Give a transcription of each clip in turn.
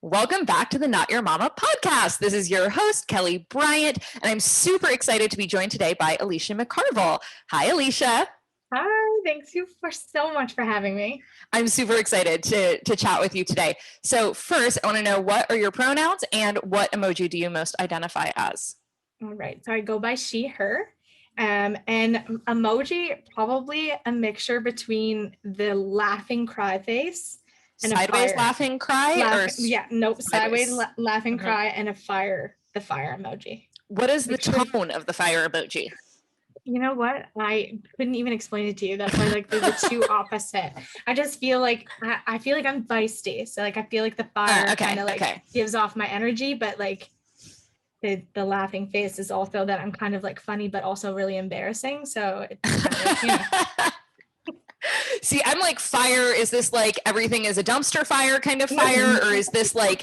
Welcome back to the Not Your Mama podcast. This is your host, Kelly Bryant, and I'm super excited to be joined today by Alicia McCarvell. Hi, Alicia. Hi, thanks you for so much for having me. I'm super excited to chat with you today. So first, I want to know, what are your pronouns and what emoji do you most identify as? All right, so I go by she, her. And emoji, probably a mixture between the laughing cry face and Sideways laughing cry? Sideways laughing Mhm. cry and the fire emoji. What is the tone of the fire emoji? You know what? I couldn't even explain it to you. That's why they're the two opposite. I just feel like I feel like I'm feisty. So I feel like the fire kind of gives off my energy, but the laughing face is also that I'm kind of funny, but also really embarrassing. So it's kind of See, I'm like, fire, is this everything is a dumpster fire kind of fire? Or is this I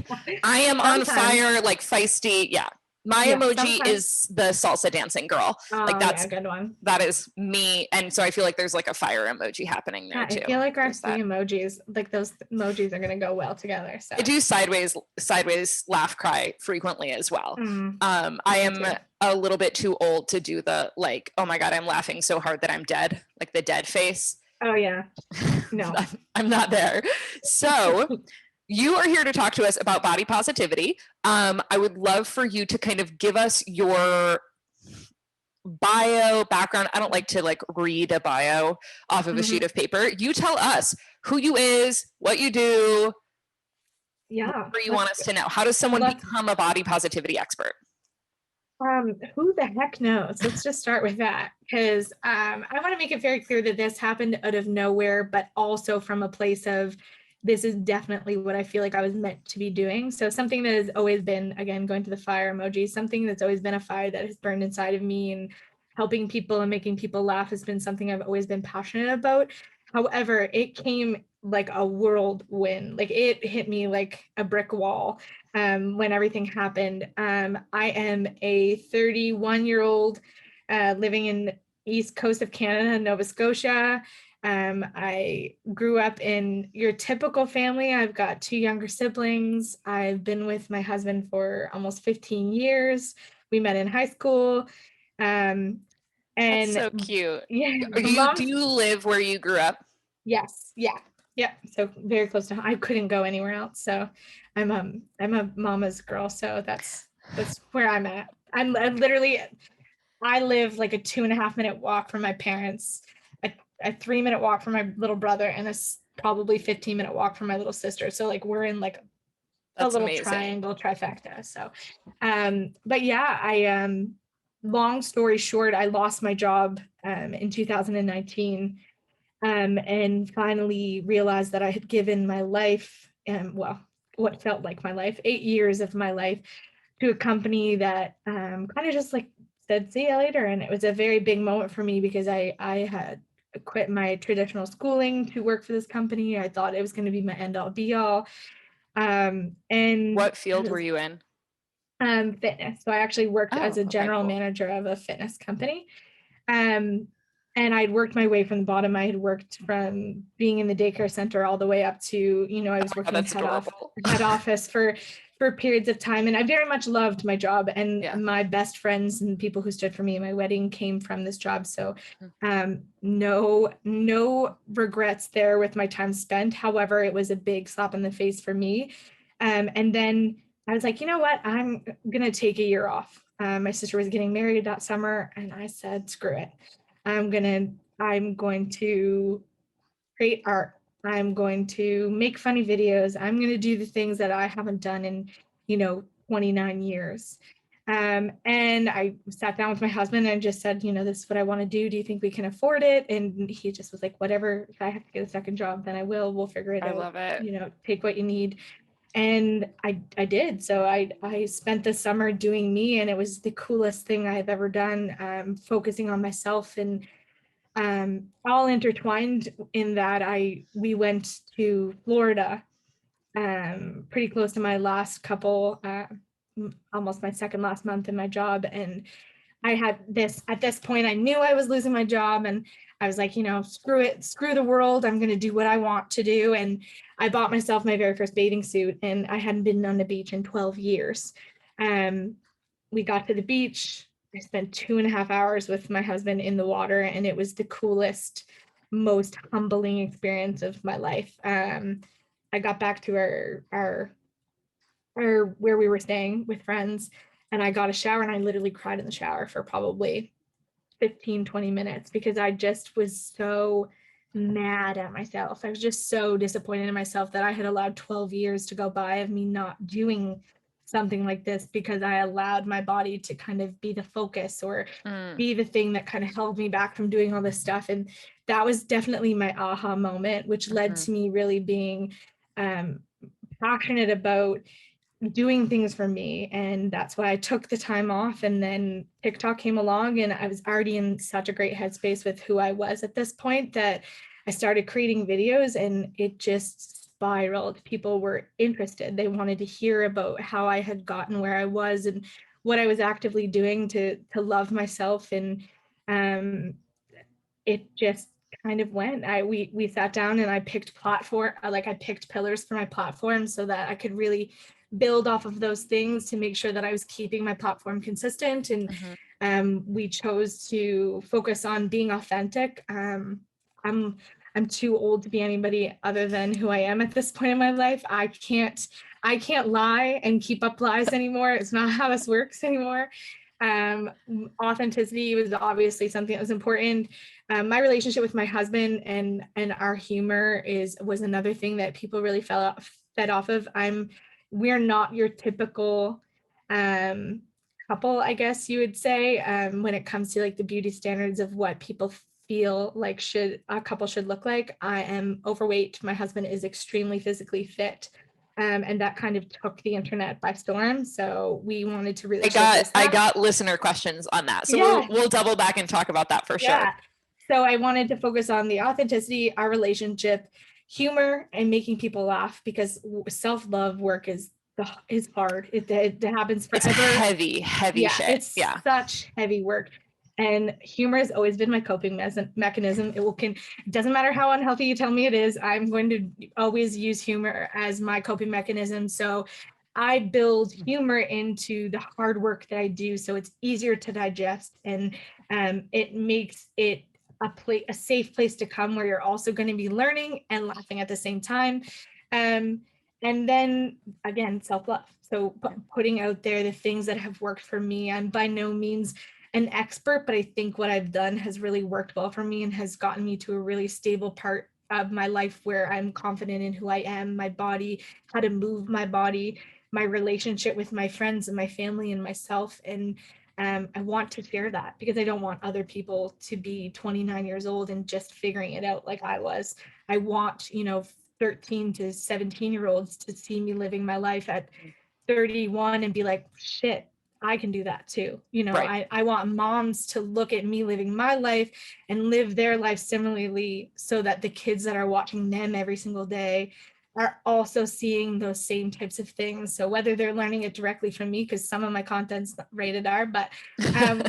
am on fire, feisty? Yeah. My emoji is the salsa dancing girl. That's a good one. That is me. And so I feel like there's a fire emoji happening there too. I feel like our three emojis, those emojis are going to go well together. So I do sideways laugh cry frequently as well. I am a little bit too old to do the oh my God, I'm laughing so hard that I'm dead. The dead face. Oh yeah. No. I'm not there. So you are here to talk to us about body positivity. I would love for you to kind of give us your bio background. I don't like to read a bio off of a sheet of paper. You tell us who you is, what you do. Yeah. Whatever you want us to know. How does someone become a body positivity expert? Who the heck knows? Let's just start with that, because I want to make it very clear that this happened out of nowhere, but also from a place of this is definitely what I feel like I was meant to be doing. So something that has always been, again, going to the fire emoji, something that's always been a fire that has burned inside of me, and helping people and making people laugh has been something I've always been passionate about. However, it came like a whirlwind. It hit me like a brick wall when everything happened. I am a 31-year-old living in East Coast of Canada, Nova Scotia. I grew up in your typical family. I've got two younger siblings. I've been with my husband for almost 15 years. We met in high school. And that's so cute. Yeah. Do you live where you grew up? Yes. Yeah. Yeah. So very close to, I couldn't go anywhere else. So I'm a mama's girl. So that's where I'm at. I live like a 2.5-minute walk from my parents, a 3-minute walk from my little brother, and a probably 15-minute walk from my little sister. So we're in a little triangle trifecta. So, but yeah, long story short, I lost my job in 2019. And finally realized that I had given my life, what felt like my life, 8 years of my life, to a company that kind of just said, see you later. And it was a very big moment for me, because I had quit my traditional schooling to work for this company. I thought it was going to be my end all be all. And what field were you in? Fitness. So I actually worked as a general manager of a fitness company. And I'd worked my way from the bottom. I had worked from being in the daycare center all the way up to, I was working head office for periods of time. And I very much loved my job, and my best friends and people who stood for me in my wedding came from this job. So no regrets there with my time spent. However, it was a big slap in the face for me. And then I was like, you know what? I'm going to take a year off. My sister was getting married that summer, and I said, screw it. I'm going to create art. I'm going to make funny videos. I'm going to do the things that I haven't done in, 29 years. And I sat down with my husband and just said, this is what I want to do. Do you think we can afford it? And he just was like, whatever, if I have to get a second job, then I will. We'll figure it out. I love it. Take what you need. And I did. So I spent the summer doing me, and it was the coolest thing I've ever done, focusing on myself, and all intertwined in that we went to Florida, pretty close to my last couple, almost my second last month in my job. And I had this, at this point, I knew I was losing my job, and I was like, you know, screw it, screw the world. I'm going to do what I want to do. And I bought myself my very first bathing suit, and I hadn't been on the beach in 12 years. We got to the beach. I spent 2.5 hours with my husband in the water, and it was the coolest, most humbling experience of my life. I got back to our where we were staying with friends, and I got a shower, and I literally cried in the shower for probably 15, 20 minutes because I just was so mad at myself. I was just so disappointed in myself that I had allowed 12 years to go by of me not doing something like this because I allowed my body to kind of be the focus or be the thing that kind of held me back from doing all this stuff. And that was definitely my aha moment, which led to me really being passionate about doing things for me. And that's why I took the time off. And then TikTok came along, and I was already in such a great headspace with who I was at this point that I started creating videos, and it just spiraled. People were interested. They wanted to hear about how I had gotten where I was and what I was actively doing to love myself. And it just kind of went. We sat down, and I picked I picked pillars for my platform so that I could really build off of those things to make sure that I was keeping my platform consistent. And we chose to focus on being authentic. I'm too old to be anybody other than who I am at this point in my life. I can't lie and keep up lies anymore. It's not how this works anymore. Authenticity was obviously something that was important. My relationship with my husband and our humor was another thing that people really fed off of. We're not your typical couple, I guess you would say, when it comes to like the beauty standards of what people feel like a couple should look like. I am overweight. My husband is extremely physically fit. And that kind of took the internet by storm. So we wanted to really I got listener questions on that. So we'll double back and talk about that for sure. So I wanted to focus on the authenticity, our relationship, humor, and making people laugh, because self-love work is hard. It happens forever. It's heavy shit. It's such heavy work. And humor has always been my coping mechanism. It doesn't matter how unhealthy you tell me it is, I'm going to always use humor as my coping mechanism. So I build humor into the hard work that I do, so it's easier to digest, and it makes it a safe place to come where you're also going to be learning and laughing at the same time. And then again, self-love. So putting out there the things that have worked for me. I'm by no means an expert, but I think what I've done has really worked well for me and has gotten me to a really stable part of my life where I'm confident in who I am, my body, how to move my body, my relationship with my friends and my family and myself. And I want to share that because I don't want other people to be 29 years old and just figuring it out like I was. I want, 13 to 17-year-olds to see me living my life at 31 and be like, shit, I can do that too. Right. I want moms to look at me living my life and live their life similarly, so that the kids that are watching them every single day are also seeing those same types of things. So whether they're learning it directly from me, because some of my content's rated R, but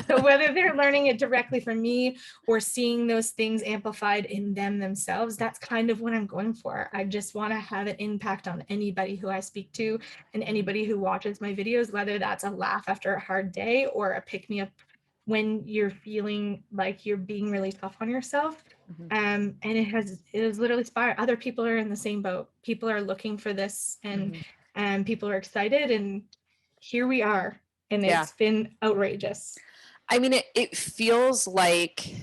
so whether they're learning it directly from me or seeing those things amplified in themselves, that's kind of what I'm going for. I just want to have an impact on anybody who I speak to and anybody who watches my videos, whether that's a laugh after a hard day or a pick me up when you're feeling like you're being really tough on yourself. And it has literally inspired. Other people are in the same boat. People are looking for this, and people are excited, and here we are. And it's been outrageous. I mean, it feels like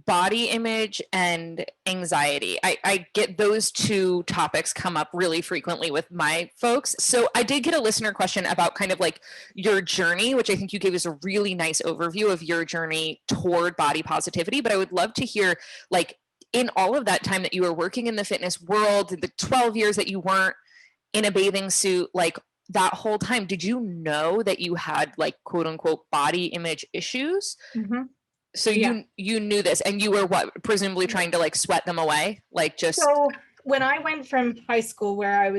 body image and anxiety. I get those two topics come up really frequently with my folks. So I did get a listener question about kind of like your journey, which I think you gave us a really nice overview of your journey toward body positivity. But I would love to hear, like, in all of that time that you were working in the fitness world, the 12 years that you weren't in a bathing suit, like that whole time, did you know that you had like quote unquote body image issues? So you knew this, and you were presumably trying to like sweat them away, like just. So when I went from high school where I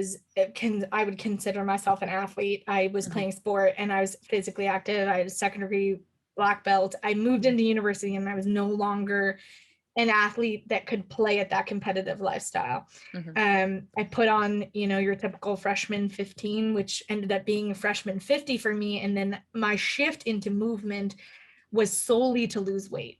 would consider myself an athlete. I was Mhm. playing sport and I was physically active. I had a second degree black belt. I moved into university and I was no longer an athlete that could play at that competitive lifestyle. Mhm. I put on, your typical freshman 15, which ended up being a freshman 50 for me. And then my shift into movement was solely to lose weight.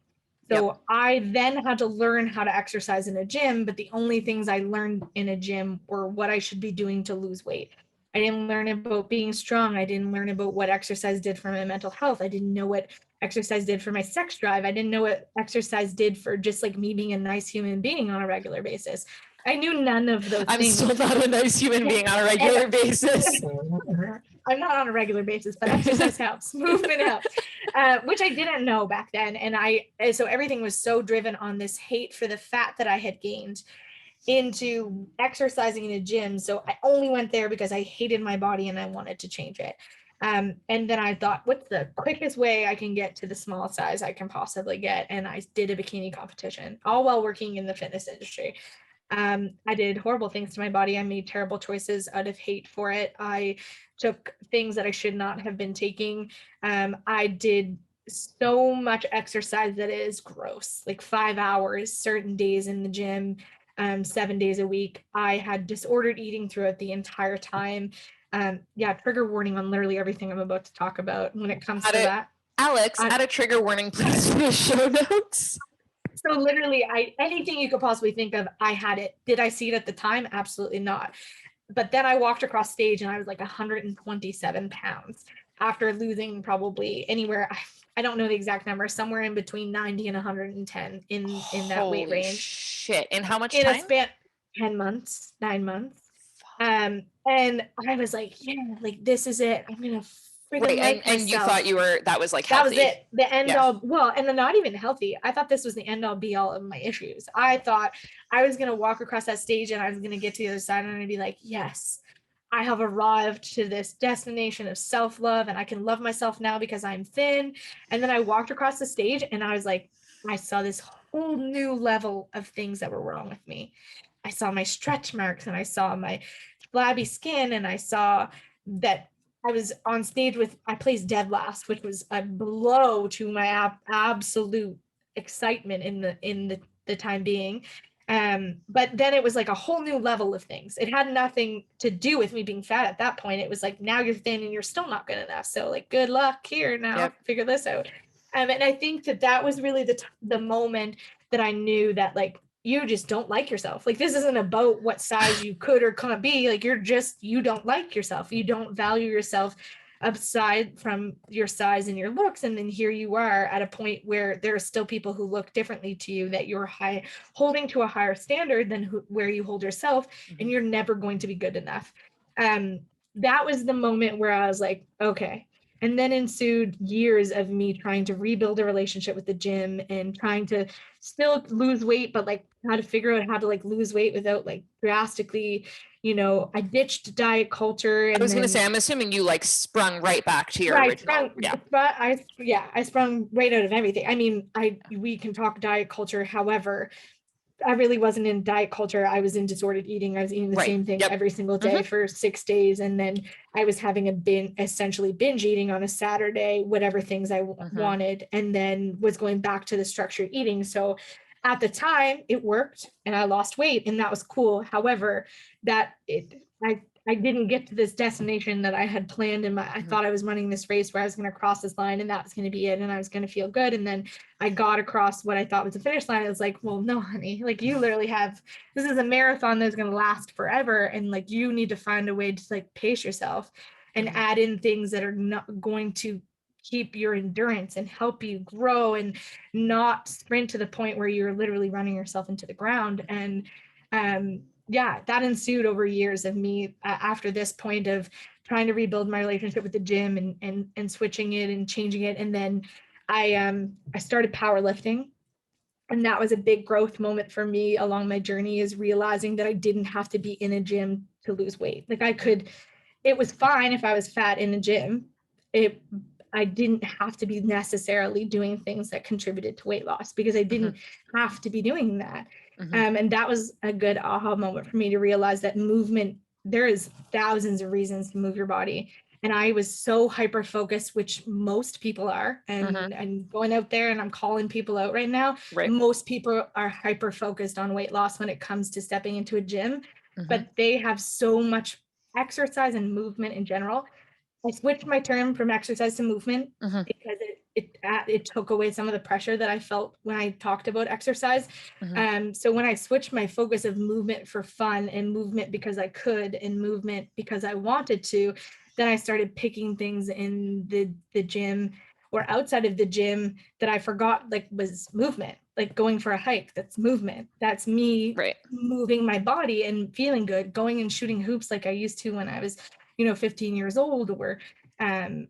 Yep. So I then had to learn how to exercise in a gym, but the only things I learned in a gym were what I should be doing to lose weight. I didn't learn about being strong. I didn't learn about what exercise did for my mental health. I didn't know what exercise did for my sex drive. I didn't know what exercise did for just like me being a nice human being on a regular basis. I knew none of those I'm things. still not a nice human being on a regular basis. I'm not on a regular basis, but exercise helps, movement helps, which I didn't know back then. So everything was so driven on this hate for the fat that I had gained into exercising in a gym. So I only went there because I hated my body and I wanted to change it. And then I thought, what's the quickest way I can get to the smallest size I can possibly get? And I did a bikini competition, all while working in the fitness industry. I did horrible things to my body. I made terrible choices out of hate for it. I took things that I should not have been taking. I did so much exercise that is gross, like 5 hours, certain days in the gym, 7 days a week. I had disordered eating throughout the entire time. Yeah, trigger warning on literally everything I'm about to talk about when it comes to that. Alex, add a trigger warning, please, to the show notes. So literally, anything you could possibly think of, I had it. Did I see it at the time? Absolutely not. But then I walked across stage and I was like 127 pounds after losing probably anywhere. I don't know the exact number, somewhere in between 90 and 110 in that weight Holy range. shit. In how much In time? a span 10 months, 9 months. And I was like, yeah, like this is it. I'm gonna friggin' like and you myself. thought that was like That was healthy. it. The end all, well, and then not even healthy. I thought this was the end all be all of my issues. I thought I was gonna walk across that stage and I was gonna get to the other side and I'm gonna be like, yes, I have arrived to this destination of self-love and I can love myself now because I'm thin. And then I walked across the stage and I was like, I saw this whole new level of things that were wrong with me. I saw my stretch marks and I saw my flabby skin and I saw that I was on stage with, I placed dead last, which was a blow to my absolute excitement in the time being. But then it was like a whole new level of things. It had nothing to do with me being fat at that point. It was like, now you're thin and you're still not good enough. So like, good luck here now, figure this out. And I think that was really the moment that I knew that like, you just don't like yourself. Like this isn't about what size you could or can't be. Like you don't like yourself. You don't value yourself aside from your size and your looks. And then here you are at a point where there are still people who look differently to you that you're holding to a higher standard than where you hold yourself, and you're never going to be good enough. That was the moment where I was like, okay. And then ensued years of me trying to rebuild a relationship with the gym and trying to still lose weight, but like how to figure out how to like lose weight without like drastically, I ditched diet culture. And I was going to say, I'm assuming you like sprung right back to your original. But I sprung right out of everything. I mean, we can talk diet culture. However, I really wasn't in diet culture. I was in disordered eating. I was eating the same thing every single day for 6 days. And then I was having essentially binge eating on a Saturday, whatever things I wanted, and then was going back to the structured eating. So at the time it worked and I lost weight and that was cool. However, I didn't get to this destination that I had planned in I thought I was running this race where I was going to cross this line and that was going to be it. And I was going to feel good. And then I got across what I thought was the finish line. I was like, well, no, honey, like you literally this is a marathon that's going to last forever. And like, you need to find a way to like pace yourself and add in things that are not going to keep your endurance and help you grow and not sprint to the point where you're literally running yourself into the ground. And, that ensued over years of me after this point of trying to rebuild my relationship with the gym and switching it and changing it. And then I started powerlifting. And that was a big growth moment for me along my journey, is realizing that I didn't have to be in a gym to lose weight. Like it was fine if I was fat in a gym. I didn't have to be necessarily doing things that contributed to weight loss because I didn't have to be doing that. And that was a good aha moment for me to realize that movement, there is thousands of reasons to move your body. And I was so hyper focused, which most people are, and I'm going out there and I'm calling people out right now. Right. Most people are hyper focused on weight loss when it comes to stepping into a gym, but they have so much exercise and movement in general. I switched my term from exercise to movement because it took away some of the pressure that I felt when I talked about exercise. So when I switched my focus of movement for fun and movement because I could and movement because I wanted to, then I started picking things in the gym or outside of the gym that I forgot like was movement, like going for a hike. That's movement. That's me moving my body and feeling good, going and shooting hoops like I used to when I was 15 years old, or I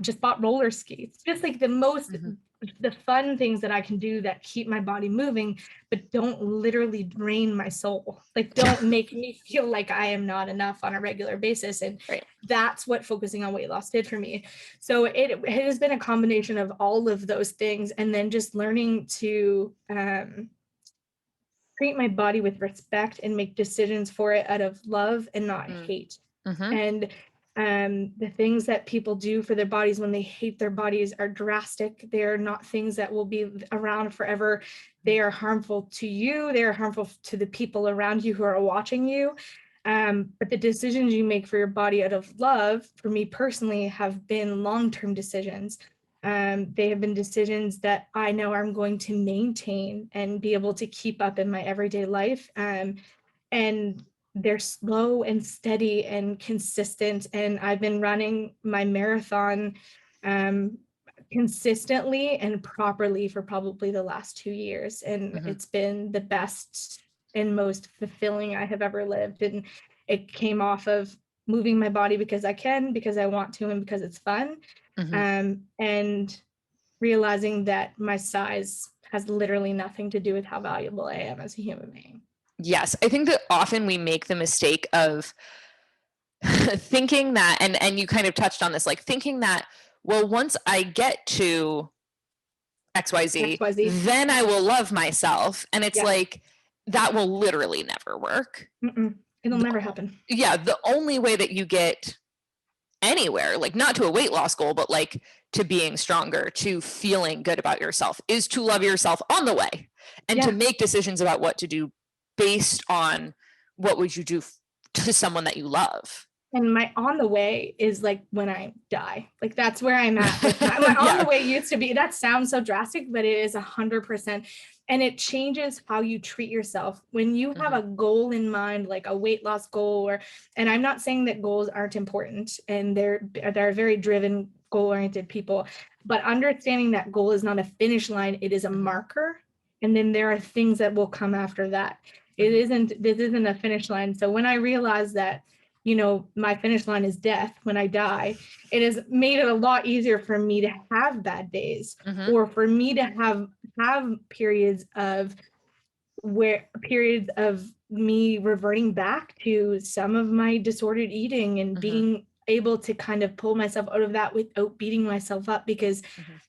just bought roller skates, just like the fun things that I can do that keep my body moving, but don't literally drain my soul. Like don't make me feel like I am not enough on a regular basis. And that's what focusing on weight loss did for me. So it has been a combination of all of those things. And then just learning to treat my body with respect and make decisions for it out of love and not hate. And the things that people do for their bodies when they hate their bodies are drastic. They're not things that will be around forever. They are harmful to you. They are harmful to the people around you who are watching you. But the decisions you make for your body out of love, for me personally, have been long-term decisions. They have been decisions that I know I'm going to maintain and be able to keep up in my everyday life. And they're slow and steady and consistent. And I've been running my marathon consistently and properly for probably the last 2 years. And it's been the best and most fulfilling I have ever lived. And it came off of moving my body because I can, because I want to, and because it's fun. And realizing that my size has literally nothing to do with how valuable I am as a human being. Yes, I think that often we make the mistake of thinking that, and you kind of touched on this, like thinking that, well, once I get to XYZ, then I will love myself. And it's like, that will literally never work. It'll never happen. Yeah, the only way that you get anywhere, like not to a weight loss goal, but like to being stronger, to feeling good about yourself, is to love yourself on the way and to make decisions about what to do based on what would you do to someone that you love. And my on the way is like when I die, like that's where I'm at. Like my on the way used to be, that sounds so drastic, but it is 100%. And it changes how you treat yourself when you have a goal in mind, like a weight loss goal, and I'm not saying that goals aren't important, and they're very driven, goal-oriented people, but understanding that goal is not a finish line, it is a marker. And then there are things that will come after that. This isn't a finish line. So when I realized that, my finish line is death when I die, it has made it a lot easier for me to have bad days, or for me to have periods of me reverting back to some of my disordered eating and being able to kind of pull myself out of that without beating myself up, because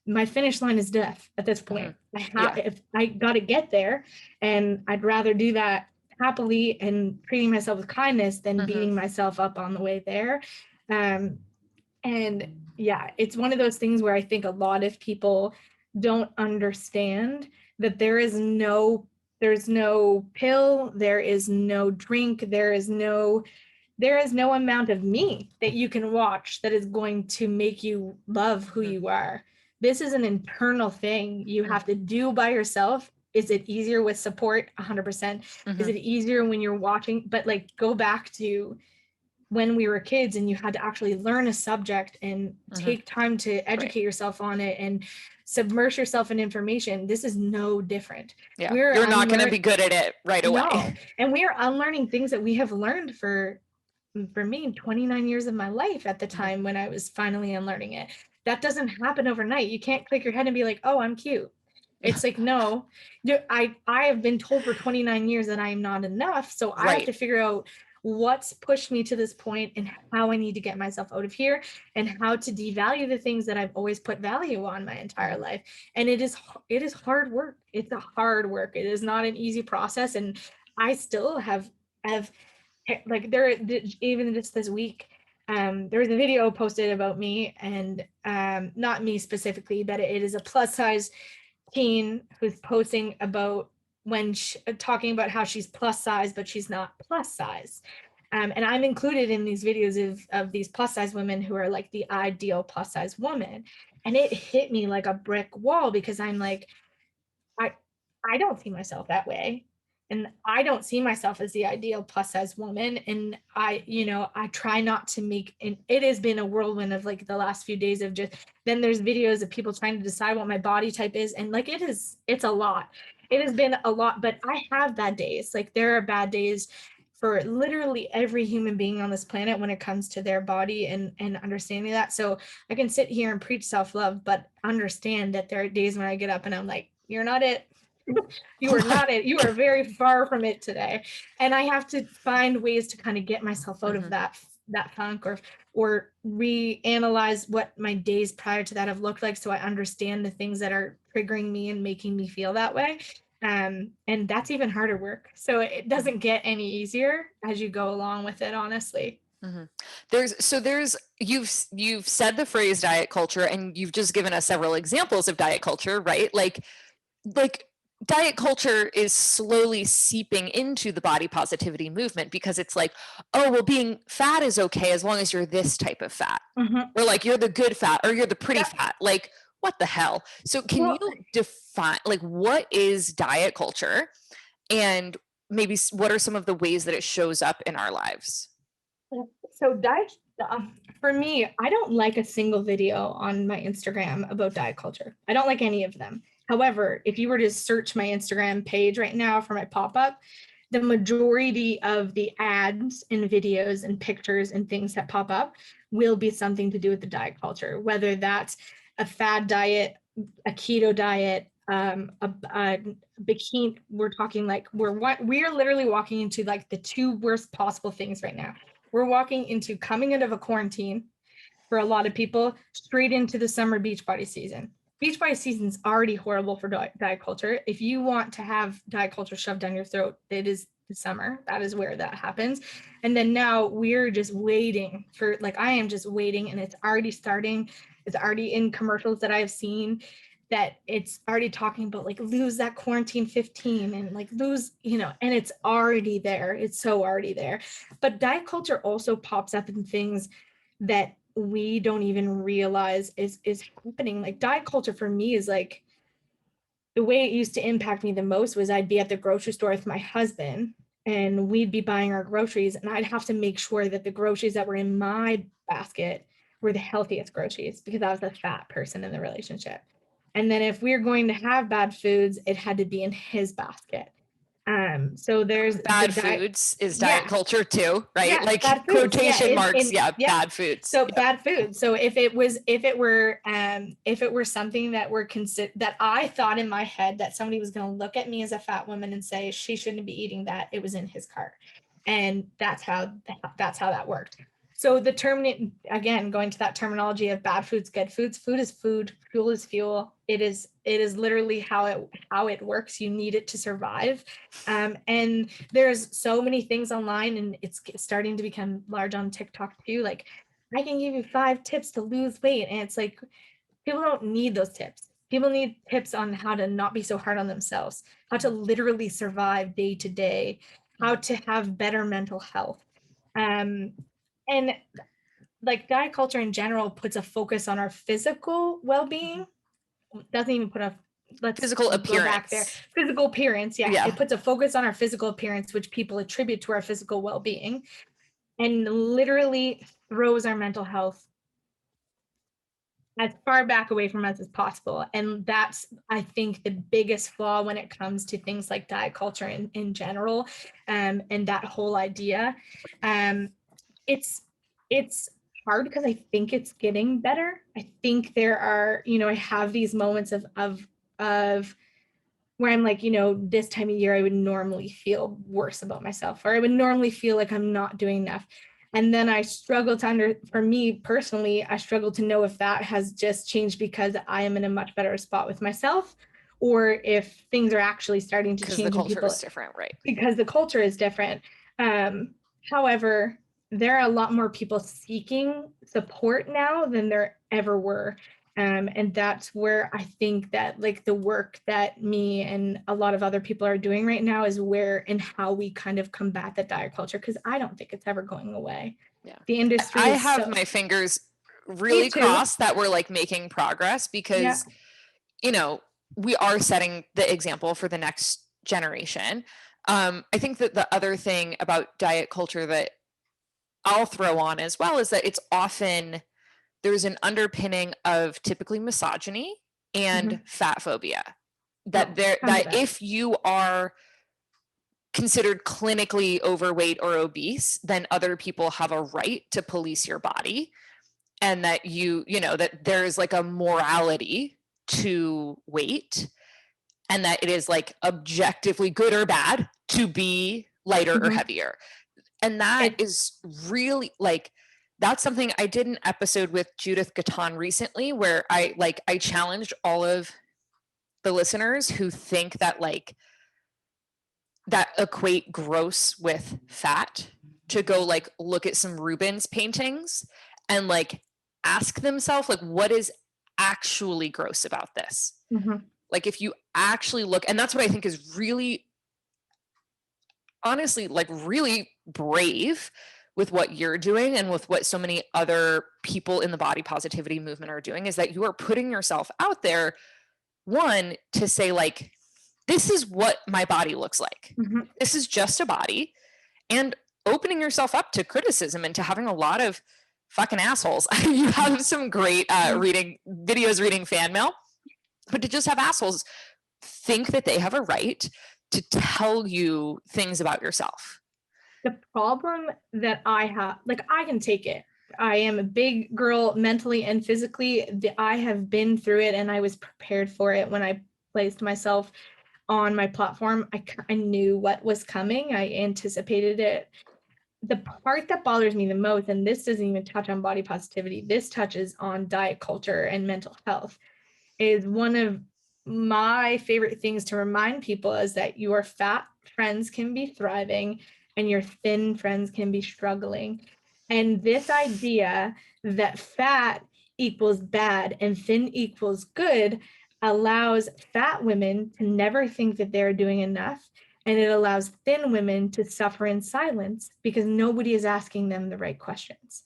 my finish line is death at this point. If I got to get there, and I'd rather do that happily and treating myself with kindness than beating myself up on the way there. And it's one of those things where I think a lot of people don't understand that there's no pill, there is no drink, there is no amount of me that you can watch that is going to make you love who you are. This is an internal thing you have to do by yourself. Is it easier with support? 100%. Is it easier when you're watching? But like, go back to when we were kids and you had to actually learn a subject and take time to educate yourself on it and submerge yourself in information. This is no different. Yeah, you're not going to be good at it right away. No. And we are unlearning things that we have learned for me, 29 years of my life at the time when I was finally unlearning it. That doesn't happen overnight. You can't click your head and be like, oh, I'm cute. It's like, no, I have been told for 29 years that I am not enough. So I have to figure out what's pushed me to this point and how I need to get myself out of here and how to devalue the things that I've always put value on my entire life. And it is hard work. It's a hard work. It is not an easy process. And I still have like even just this week, there was a video posted about me, and not me specifically, but it is a plus size teen who's posting about talking about how she's plus size, but she's not plus size. And I'm included in these videos of these plus size women who are like the ideal plus size woman. And it hit me like a brick wall, because I'm like, I don't see myself that way. And I don't see myself as the ideal plus size woman. And I try not to make, and it has been a whirlwind of like the last few days of just, then there's videos of people trying to decide what my body type is. And like, it's a lot. It has been a lot, but I have bad days. Like there are bad days for literally every human being on this planet when it comes to their body and understanding that. So I can sit here and preach self-love, but understand that there are days when I get up and I'm like, you're not it. You are not it. You are very far from it today. And I have to find ways to kind of get myself out of that funk, or reanalyze what my days prior to that have looked like, so I understand the things that are triggering me and making me feel that way. And that's even harder work. So it doesn't get any easier as you go along with it, honestly. You've said the phrase diet culture, and you've just given us several examples of diet culture, right? Like diet culture is slowly seeping into the body positivity movement, because it's like, oh, well, being fat is okay as long as you're this type of fat, or like you're the good fat, or you're the pretty fat. Like, what the hell? So can you define, like, what is diet culture, and maybe what are some of the ways that it shows up in our lives? So diet, for me, I don't like a single video on my Instagram about diet culture. I don't like any of them. However, if you were to search my Instagram page right now for my pop-up, the majority of the ads and videos and pictures and things that pop up will be something to do with the diet culture, whether that's a fad diet, a keto diet, a bikini. We're talking like we are literally walking into like the two worst possible things right now. We're walking into coming out of a quarantine for a lot of people, straight into the summer beach body season. Beach body season is already horrible for diet culture. If you want to have diet culture shoved down your throat, it is the summer. That is where that happens. And then now we're just waiting for, like, I am just waiting, and it's already starting. It's already in commercials that I've seen, that it's already talking about like lose that quarantine 15 and like lose, and it's already there. It's so already there. But diet culture also pops up in things that we don't even realize is happening. Like diet culture for me is like, the way it used to impact me the most was I'd be at the grocery store with my husband, and we'd be buying our groceries, and I'd have to make sure that the groceries that were in my basket were the healthiest groceries, because I was the fat person in the relationship. And then if we were going to have bad foods, it had to be in his basket. So there's bad foods is diet culture too, right? Yeah, like quotation marks. Bad foods. So bad food. So if it were something that that I thought in my head that somebody was going to look at me as a fat woman and say she shouldn't be eating that, it was in his cart. And that's how that worked. So the term, again, going to that terminology of bad foods, good foods, food is food, fuel is fuel. It is literally how it works. You need it to survive. And there's so many things online, and it's starting to become large on TikTok too. Like, I can give you 5 tips to lose weight. And it's like, people don't need those tips. People need tips on how to not be so hard on themselves, how to literally survive day to day, how to have better mental health. And like diet culture in general puts a focus on our physical well-being. Doesn't even put a physical appearance. Go back there. Physical appearance, yeah. It puts a focus on our physical appearance, which people attribute to our physical well-being, and literally throws our mental health as far back away from us as possible. And that's, I think, the biggest flaw when it comes to things like diet culture in general, and that whole idea. It's hard because I think it's getting better. I think there are, I have these moments of where I'm like, this time of year, I would normally feel worse about myself, or I would normally feel like I'm not doing enough. And then I struggle for me personally, I struggle to know if that has just changed because I am in a much better spot with myself, or if things are actually starting to change. Because the culture people, is different, right? because the culture is different. However, there are a lot more people seeking support now than there ever were. And that's where I think that like the work that me and a lot of other people are doing right now is where and how we kind of combat the diet culture, because I don't think it's ever going away. Yeah. The industry I have my fingers really crossed that we're like making progress, because we are setting the example for the next generation. I think that the other thing about diet culture that I'll throw on as well is that it's often, there's an underpinning of typically misogyny and fat phobia. That if you are considered clinically overweight or obese, then other people have a right to police your body, and that that there's like a morality to weight, and that it is like objectively good or bad to be lighter or heavier. And that is really like, that's something I did an episode with Judith Gatton recently, where I challenged all of the listeners who think that like that equate gross with fat to go like look at some Rubens paintings and like ask themselves like, what is actually gross about this? Like if you actually look, and that's what I think is really, honestly, like really brave with what you're doing and with what so many other people in the body positivity movement are doing, is that you are putting yourself out there, one, to say like, this is what my body looks like. This is just a body, and opening yourself up to criticism and to having a lot of fucking assholes. You have some great reading fan mail, but to just have assholes think that they have a right to tell you things about yourself. The problem that I have, like, I can take it. I am a big girl mentally and physically. I have been through it, and I was prepared for it when I placed myself on my platform. I knew what was coming. I anticipated it. The part that bothers me the most, and this doesn't even touch on body positivity, this touches on diet culture and mental health, is one of my favorite things to remind people is that your fat friends can be thriving and your thin friends can be struggling. And this idea that fat equals bad and thin equals good allows fat women to never think that they're doing enough. And it allows thin women to suffer in silence because nobody is asking them the right questions.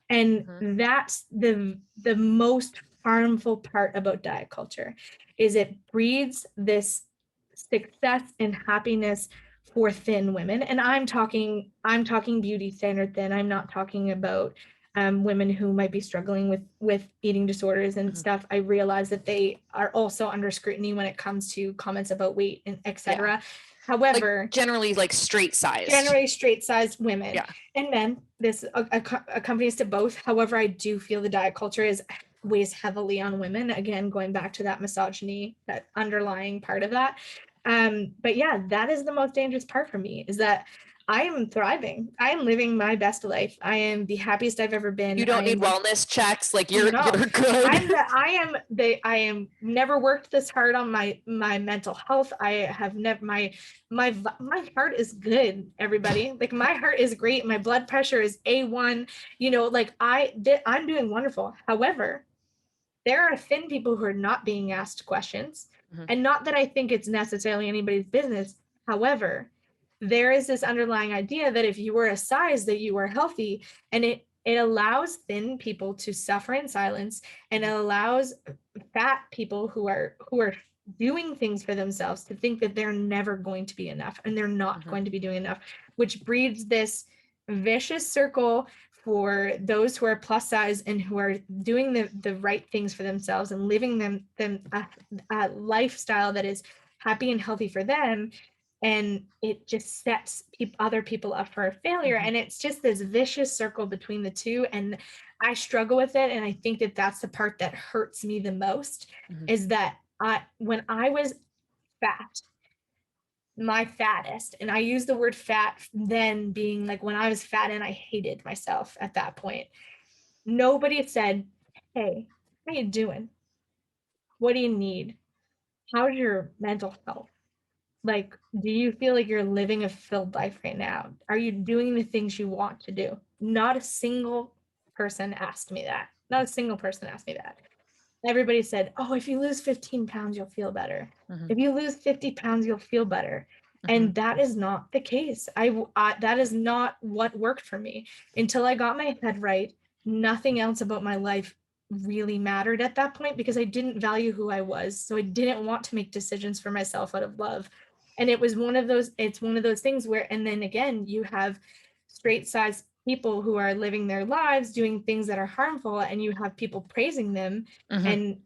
And that's the most harmful part about diet culture, is it breeds this success and happiness for thin women. And I'm talking beauty standard thin. I'm not talking about women who might be struggling with eating disorders and stuff. I realize that they are also under scrutiny when it comes to comments about weight and etc. Yeah. However, like generally straight sized women and men, this accompanies to both. However, I do feel the diet culture weighs heavily on women, again going back to that misogyny, that underlying part of that. But yeah, that is the most dangerous part for me, is that I am thriving. I am living my best life. I am the happiest I've ever been. You don't need wellness checks. Like you're good. I am never worked this hard on my mental health. I have never, my heart is good, everybody. Like my heart is great. My blood pressure is A1, like I'm doing wonderful. However, there are thin people who are not being asked questions. And not that I think it's necessarily anybody's business. However, there is this underlying idea that if you were a size, that you are healthy, and it allows thin people to suffer in silence, and it allows fat people who are doing things for themselves to think that they're never going to be enough, and they're not going to be doing enough, which breeds this vicious circle for those who are plus size and who are doing the right things for themselves and living them a lifestyle that is happy and healthy for them. And it just sets other people up for failure. And it's just this vicious circle between the two. And I struggle with it. And I think that that's the part that hurts me the most, is that when I was fat, my fattest. And I use the word fat then being like when I was fat and I hated myself at that point. Nobody said, hey, how you doing? What do you need? How's your mental health? Like, do you feel like you're living a filled life right now? Are you doing the things you want to do? Not a single person asked me that. Not a single person asked me that. Everybody said, oh, if you lose 15 pounds, you'll feel better. Mhm. If you lose 50 pounds, you'll feel better. And that is not the case. That is not what worked for me until I got my head right. Nothing else about my life really mattered at that point because I didn't value who I was. So I didn't want to make decisions for myself out of love. And it's one of those things where, and then again, you have straight size people who are living their lives doing things that are harmful, and you have people praising them and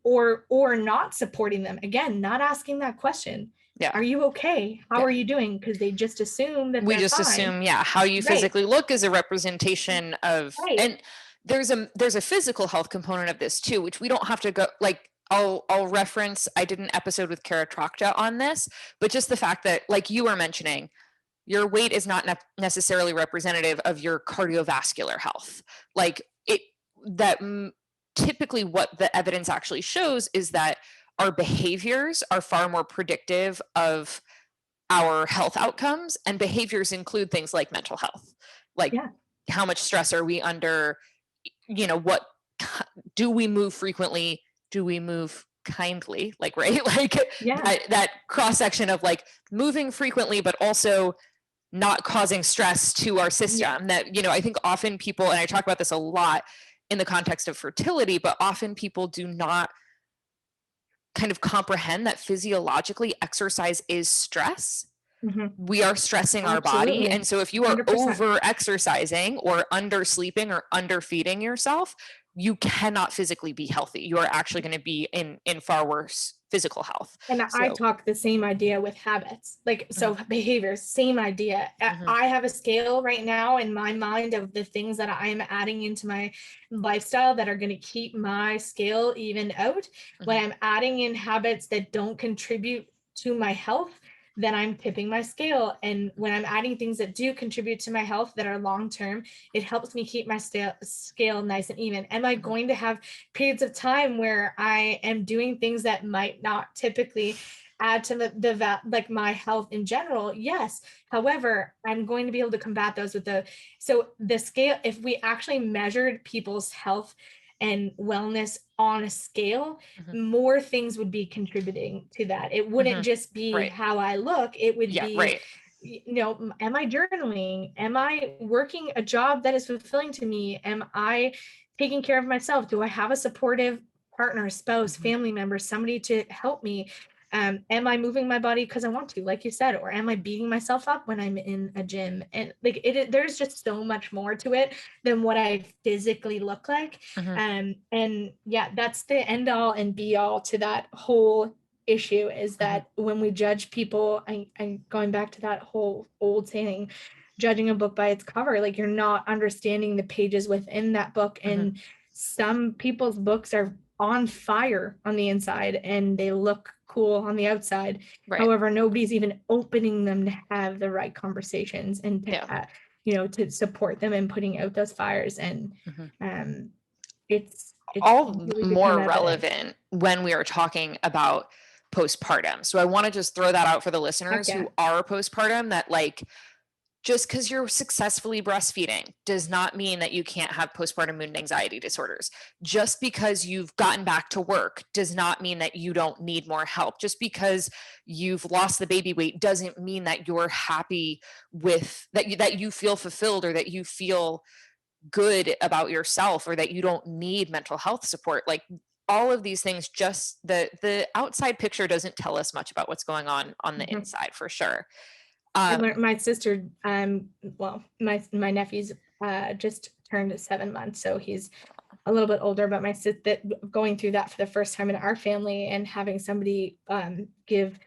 or not supporting them. Again, not asking that question. Yeah. Are you okay? How are you doing? Because they just assume that we they're just fine. assume, yeah, how you physically look is a representation of, and there's a physical health component of this too, which we don't have to go like, I'll reference, I did an episode with Kara Trokta on this, but just the fact that, like you were mentioning, your weight is not necessarily representative of your cardiovascular health. Like it, that typically what the evidence actually shows is that our behaviors are far more predictive of our health outcomes, and behaviors include things like mental health, like how much stress are we under, what do we move frequently, do we move kindly, like, right, like that cross section of like moving frequently but also not causing stress to our system. That I think often people, and I talk about this a lot in the context of fertility, but often people do not kind of comprehend that physiologically exercise is stress. We are stressing our body. And so if you are 100%. Over exercising or under sleeping or under feeding yourself, you cannot physically be healthy. You are actually going to be in far worse physical health. And I talk the same idea with habits, like, so behaviors, same idea. I have a scale right now in my mind of the things that I am adding into my lifestyle that are going to keep my scale even out. When I'm adding in habits that don't contribute to my health, then I'm tipping my scale. And when I'm adding things that do contribute to my health that are long-term, it helps me keep my scale nice and even. Am I going to have periods of time where I am doing things that might not typically add to the like my health in general? Yes. However, I'm going to be able to combat those with so the scale, if we actually measured people's health and wellness on a scale, more things would be contributing to that. It wouldn't just be how I look. It would be, am I journaling? Am I working a job that is fulfilling to me? Am I taking care of myself? Do I have a supportive partner, spouse, family member, somebody to help me? Am I moving my body because I want to, like you said, or am I beating myself up when I'm in a gym? And like there's just so much more to it than what I physically look like. And yeah, that's the end all and be all to that whole issue, is that when we judge people, and going back to that whole old saying, judging a book by its cover, like you're not understanding the pages within that book. And some people's books are on fire on the inside and they look cool on the outside. However, nobody's even opening them to have the right conversations and to, to support them in putting out those fires. And it's all more relevant when we are talking about postpartum. So I want to just throw that out for the listeners who are postpartum, that like, just because you're successfully breastfeeding does not mean that you can't have postpartum mood and anxiety disorders. Just because you've gotten back to work does not mean that you don't need more help. Just because you've lost the baby weight doesn't mean that you're happy with that you feel fulfilled, or that you feel good about yourself, or that you don't need mental health support. Like all of these things, just the outside picture doesn't tell us much about what's going on the inside, for sure. My sister, well, my nephew's just turned 7 months, so he's a little bit older, but my sister going through that for the first time in our family, and having somebody give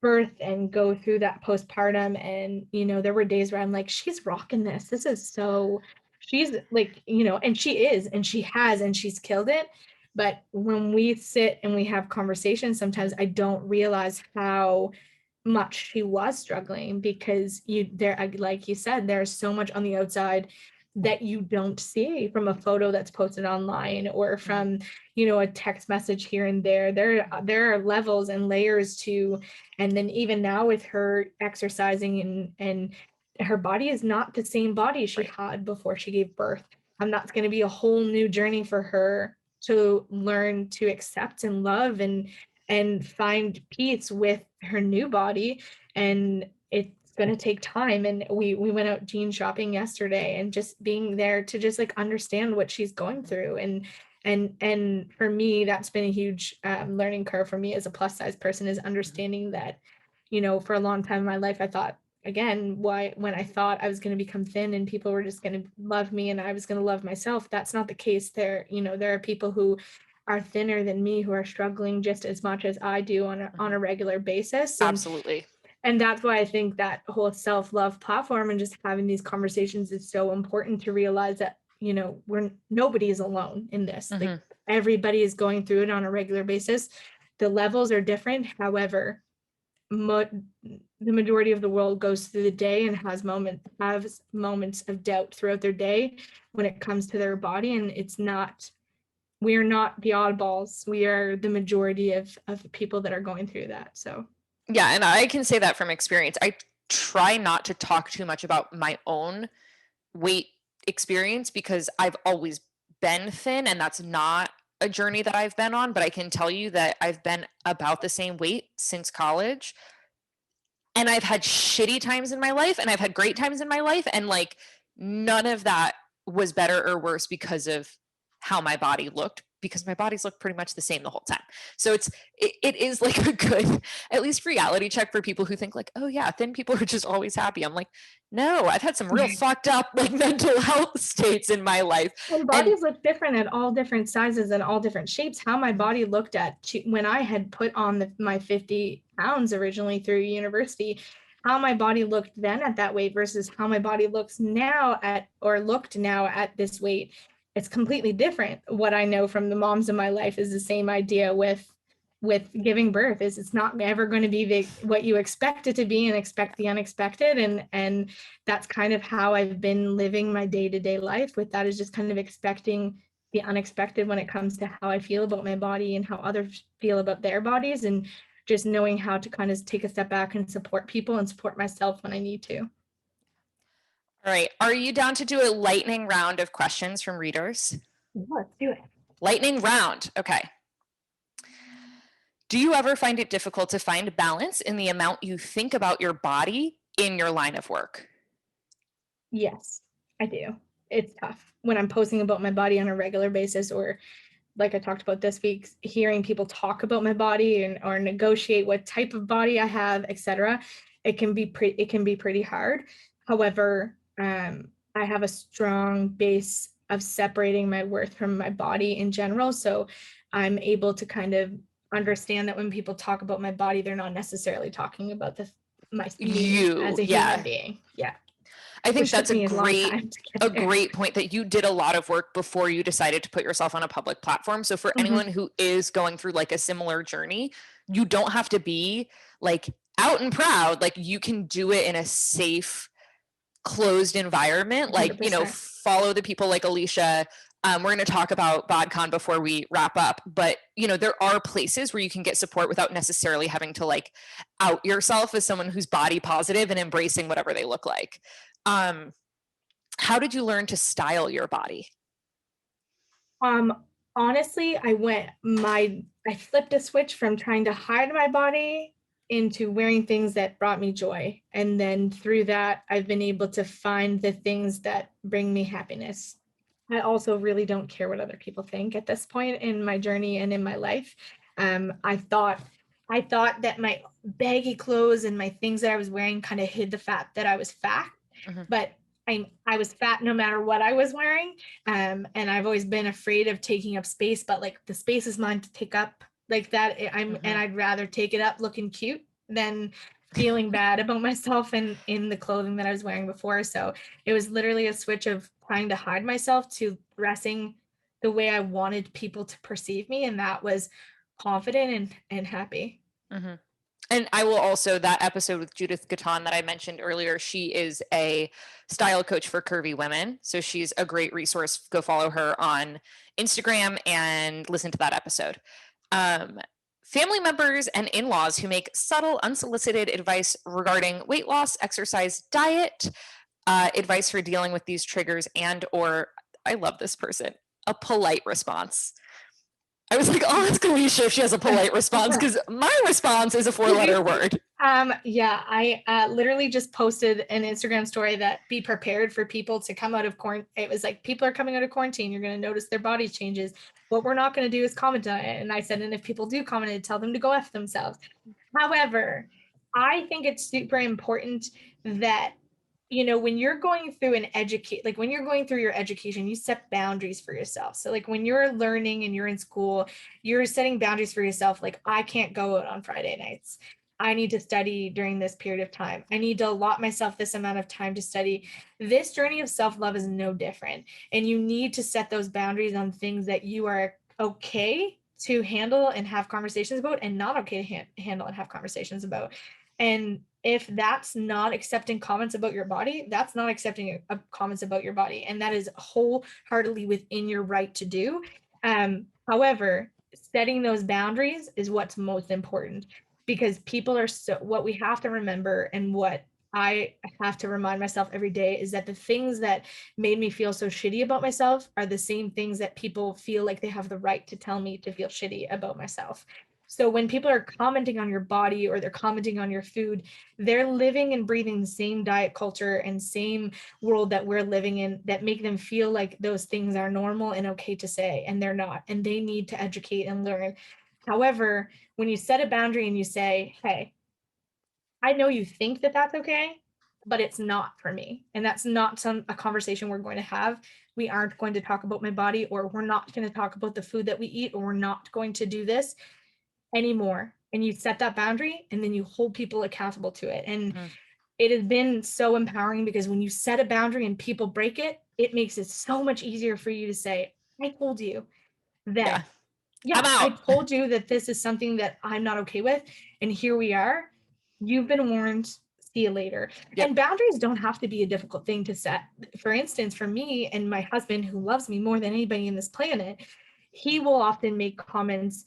birth and go through that postpartum. And there were days where I'm like, she's rocking this. This is so, she's like, and she is, and she has, and she's killed it. But when we sit and we have conversations, sometimes I don't realize how much she was struggling, because like you said, there's so much on the outside that you don't see from a photo that's posted online, or from, a text message here and there. There are levels and layers to, and then even now with her exercising, and her body is not the same body she had before she gave birth. And that's going to be a whole new journey for her to learn to accept and love, and find peace with her new body. And it's going to take time. And we went out jean shopping yesterday, and just being there to just like understand what she's going through. And for me, that's been a huge learning curve for me as a plus size person, is understanding that, for a long time in my life, I thought, again, when I thought I was going to become thin and people were just going to love me and I was going to love myself, that's not the case. There are people who are thinner than me who are struggling just as much as I do on a regular basis. Absolutely. And that's why I think that whole self-love platform and just having these conversations is so important, to realize that, nobody is alone in this. Like, everybody is going through it on a regular basis. The levels are different. However, the majority of the world goes through the day and has moments of doubt throughout their day when it comes to their body. And we're not the oddballs. We are the majority of people that are going through that. So yeah, and I can say that from experience. I try not to talk too much about my own weight experience, because I've always been thin, and that's not a journey that I've been on. But I can tell you that I've been about the same weight since college, and I've had shitty times in my life, and I've had great times in my life, and like none of that was better or worse because of how my body looked, because my body's looked pretty much the same the whole time. So it is like a good, at least, reality check for people who think like, oh yeah, thin people are just always happy. I'm like, no, I've had some real fucked up like mental health states in my life. And bodies look different at all different sizes and all different shapes. How my body looked when I had put on my 50 pounds originally through university, how my body looked then at that weight versus how my body looks now looked now at this weight, it's completely different. What I know from the moms in my life is the same idea with giving birth, is it's not ever going to be what you expect it to be, and expect the unexpected. And that's kind of how I've been living my day-to-day life with that, is just kind of expecting the unexpected when it comes to how I feel about my body and how others feel about their bodies, and just knowing how to kind of take a step back and support people and support myself when I need to. All right. Are you down to do a lightning round of questions from readers? Yeah, let's do it. Lightning round. Okay. Do you ever find it difficult to find balance in the amount you think about your body in your line of work? Yes, I do. It's tough when I'm posting about my body on a regular basis, or like I talked about this week, hearing people talk about my body or negotiate what type of body I have, etc. It can be pretty hard. However, I have a strong base of separating my worth from my body in general. So I'm able to kind of understand that when people talk about my body, they're not necessarily talking about you as a human being. Yeah. I think that's a great point, that you did a lot of work before you decided to put yourself on a public platform. So for anyone who is going through like a similar journey, you don't have to be like out and proud. Like, you can do it in a safe, closed environment. 100%. Like, follow the people like Alicia. We're going to talk about BodCon before we wrap up, but there are places where you can get support without necessarily having to like out yourself as someone who's body positive and embracing whatever they look like. How did you learn to style your body? Honestly, I flipped a switch from trying to hide my body into wearing things that brought me joy. And then through that, I've been able to find the things that bring me happiness. I also really don't care what other people think at this point in my journey and in my life. I thought that my baggy clothes and my things that I was wearing kind of hid the fact that I was fat, but I was fat no matter what I was wearing. And I've always been afraid of taking up space, but like the space is mine to take up like that. And I'd rather take it up looking cute than feeling bad about myself and in the clothing that I was wearing before. So it was literally a switch of trying to hide myself to dressing the way I wanted people to perceive me, and that was confident and happy. Mm-hmm. And I will also, that episode with Judith Gatton that I mentioned earlier, she is a style coach for curvy women. So she's a great resource. Go follow her on Instagram and listen to that episode. Family members and in-laws who make subtle, unsolicited advice regarding weight loss, exercise, diet, advice for dealing with these triggers, and or, I love this person, a polite response. I was like, oh, it's Alicia if she has a polite response, because my response is a 4-letter word. Yeah, I literally just posted an Instagram story that be prepared for people to come out of quarantine. It was like, people are coming out of quarantine. You're going to notice their body changes. What we're not going to do is comment on it. And I said, and if people do comment, tell them to go F themselves. However, I think it's super important that, you know, when you're going through when you're going through your education, you set boundaries for yourself. So like when you're learning and you're in school, you're setting boundaries for yourself. Like, I can't go out on Friday nights. I need to study during this period of time. I need to allot myself this amount of time to study. This journey of self-love is no different. And you need to set those boundaries on things that you are okay to handle and have conversations about, and not okay to handle and have conversations about. And if that's not accepting comments about your body, that's not accepting comments about your body. And that is wholeheartedly within your right to do. However, setting those boundaries is what's most important, because people are what we have to remember, and what I have to remind myself every day, is that the things that made me feel so shitty about myself are the same things that people feel like they have the right to tell me to feel shitty about myself. So when people are commenting on your body or they're commenting on your food, they're living and breathing the same diet culture and same world that we're living in, that make them feel like those things are normal and okay to say, and they're not, and they need to educate and learn. However, when you set a boundary and you say, hey, I know you think that that's okay, but it's not for me. And that's not a conversation we're going to have. We aren't going to talk about my body, or we're not going to talk about the food that we eat, or we're not going to do this anymore. And you set that boundary, and then you hold people accountable to it. And it has been so empowering, because when you set a boundary and people break it, it makes it so much easier for you to say, I told you that. Yeah, I told you that this is something that I'm not okay with, and here we are. You've been warned. See you later. Yep. And boundaries don't have to be a difficult thing to set. For instance, for me and my husband, who loves me more than anybody in this planet, he will often make comments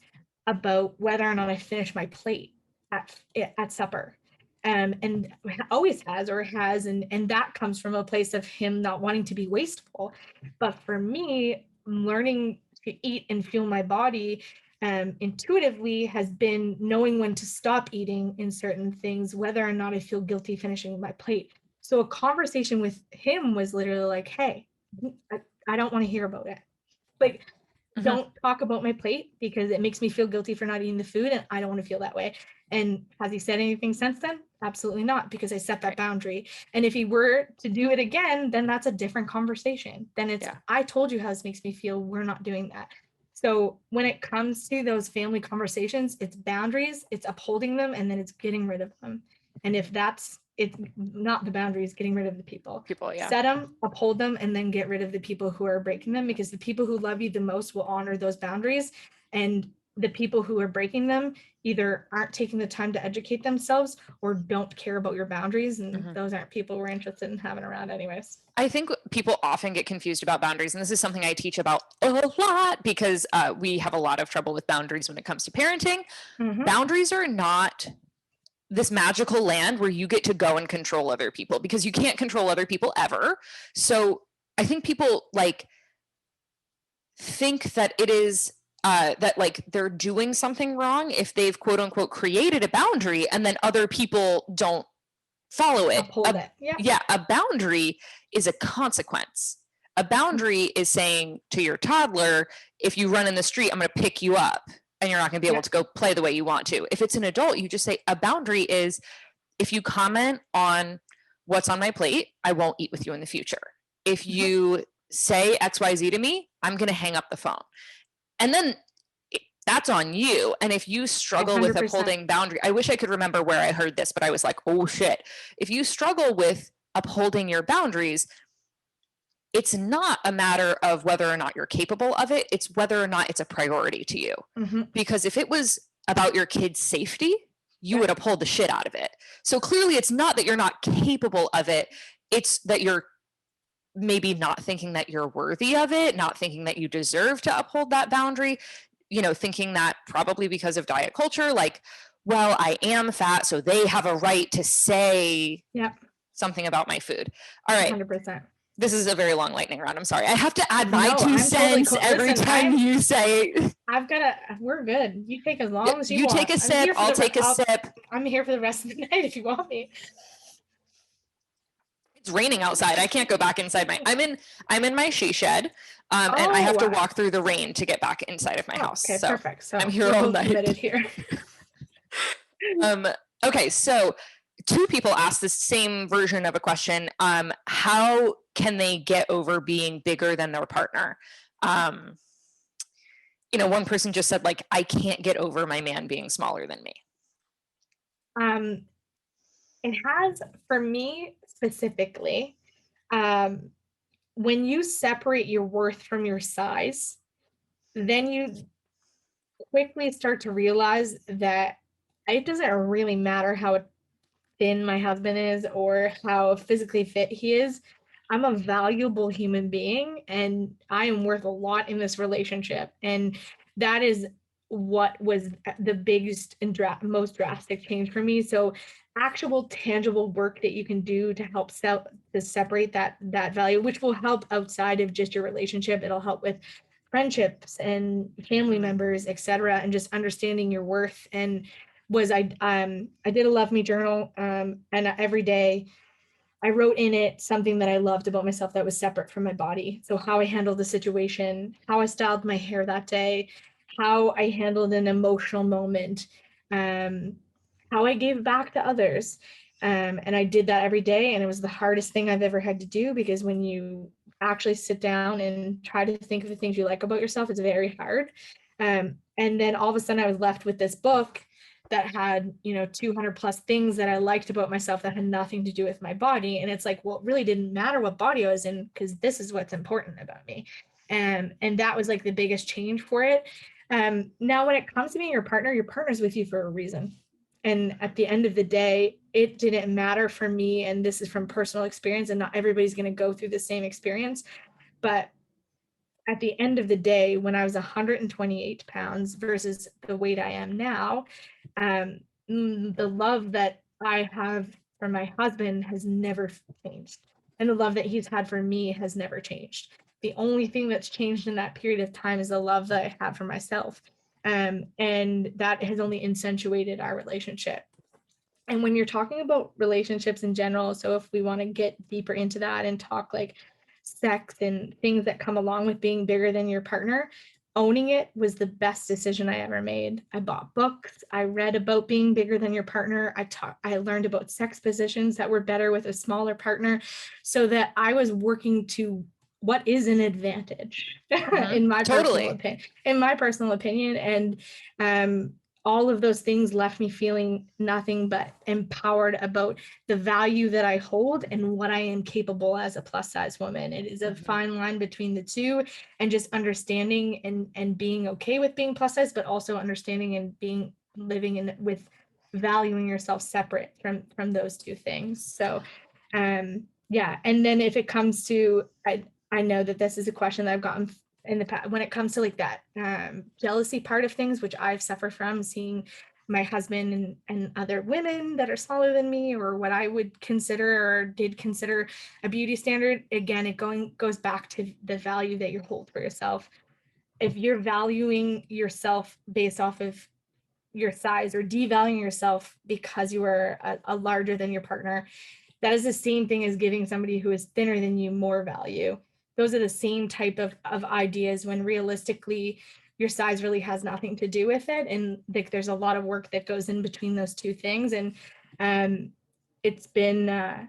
about whether or not I finish my plate at supper. And always has, and that comes from a place of him not wanting to be wasteful. But for me, learning to eat and fuel my body intuitively has been knowing when to stop eating in certain things, whether or not I feel guilty finishing my plate. So a conversation with him was literally like, hey, I don't want to hear about it. Like, don't talk about my plate, because it makes me feel guilty for not eating the food, and I don't want to feel that way. And has he said anything since then? Absolutely not, because I set that boundary. And if he were to do it again, then that's a different conversation. Then it's, I told you how this makes me feel. We're not doing that. So when it comes to those family conversations, it's boundaries, it's upholding them, and then it's getting rid of them. And if it's not the boundaries, getting rid of the people. Set them, uphold them, and then get rid of the people who are breaking them, because the people who love you the most will honor those boundaries. And the people who are breaking them either aren't taking the time to educate themselves or don't care about your boundaries. And those aren't people we're interested in having around anyways. I think people often get confused about boundaries. And this is something I teach about a lot, because we have a lot of trouble with boundaries when it comes to parenting. Boundaries are not this magical land where you get to go and control other people, because you can't control other people ever. So I think people think that it is that they're doing something wrong if they've quote unquote created a boundary and then other people don't follow it. A boundary is a consequence. A boundary is saying to your toddler, if you run in the street, I'm going to pick you up, and you're not going to be able to go play the way you want to. If it's an adult, you just say a boundary is, if you comment on what's on my plate, I won't eat with you in the future. If you say XYZ to me, I'm going to hang up the phone. And then that's on you. And if you struggle 100%. With upholding boundary, I wish I could remember where I heard this, but I was like, oh shit. If you struggle with upholding your boundaries, it's not a matter of whether or not you're capable of it. It's whether or not it's a priority to you. Because if it was about your kid's safety, you would have pulled the shit out of it. So clearly it's not that you're not capable of it. It's that you're maybe not thinking that you're worthy of it, not thinking that you deserve to uphold that boundary, you know, thinking that probably because of diet culture, like, well, I am fat, so they have a right to say something about my food. All right. 100%. This is a very long lightning round. I'm sorry. I have to add my 2 cents totally every time you say. We're good. You take as long as you want. Take a sip. I'll take a sip. I'm here for the rest of the night if you want me. It's raining outside. I can't go back inside I'm in my she shed. And I have to walk through the rain to get back inside of my house. Okay, so perfect. So I'm here all night. Here. Okay, so 2 people asked the same version of a question. How can they get over being bigger than their partner? You know, one person just said, like, I can't get over my man being smaller than me. It has, for me specifically, when you separate your worth from your size, then you quickly start to realize that it doesn't really matter how thin my husband is or how physically fit he is. I'm a valuable human being and I am worth a lot in this relationship. And that is what was the biggest and most drastic change for me. So actual tangible work that you can do to help to separate that value, which will help outside of just your relationship. It'll help with friendships and family members, etc., and just understanding your worth. And I did a love me journal, and every day I wrote in it something that I loved about myself that was separate from my body. So how I handled the situation, how I styled my hair that day, how I handled an emotional moment, how I gave back to others. And I did that every day. And it was the hardest thing I've ever had to do, because when you actually sit down and try to think of the things you like about yourself, it's very hard. And then all of a sudden I was left with this book that had, 200 plus things that I liked about myself that had nothing to do with my body. And it's like, well, it really didn't matter what body I was in, because this is what's important about me. And that was like the biggest change for it. Now, when it comes to being your partner's with you for a reason. And at the end of the day, it didn't matter for me. And this is from personal experience, and not everybody's going to go through the same experience. But at the end of the day, when I was 128 pounds versus the weight I am now, the love that I have for my husband has never changed. And the love that he's had for me has never changed. The only thing that's changed in that period of time is the love that I have for myself. And that has only accentuated our relationship. And when you're talking about relationships in general, so if we want to get deeper into that and talk like sex and things that come along with being bigger than your partner, owning it was the best decision I ever made. I bought books. I read about being bigger than your partner. I learned about sex positions that were better with a smaller partner, so that I was working to what is an advantage in my personal opinion. And all of those things left me feeling nothing but empowered about the value that I hold and what I am capable as a plus size woman. It is a fine line between the two, and just understanding and being okay with being plus size, but also understanding and living in with valuing yourself separate from those two things. So yeah. And then if it comes to, I know that this is a question that I've gotten in the past when it comes to like that jealousy part of things, which I've suffered from, seeing my husband and other women that are smaller than me, or what I would consider or did consider a beauty standard. Again, it goes back to the value that you hold for yourself. If you're valuing yourself based off of your size, or devaluing yourself because you are a larger than your partner, that is the same thing as giving somebody who is thinner than you more value. Those are the same type of ideas, when realistically your size really has nothing to do with it. And there's a lot of work that goes in between those two things. And it's been a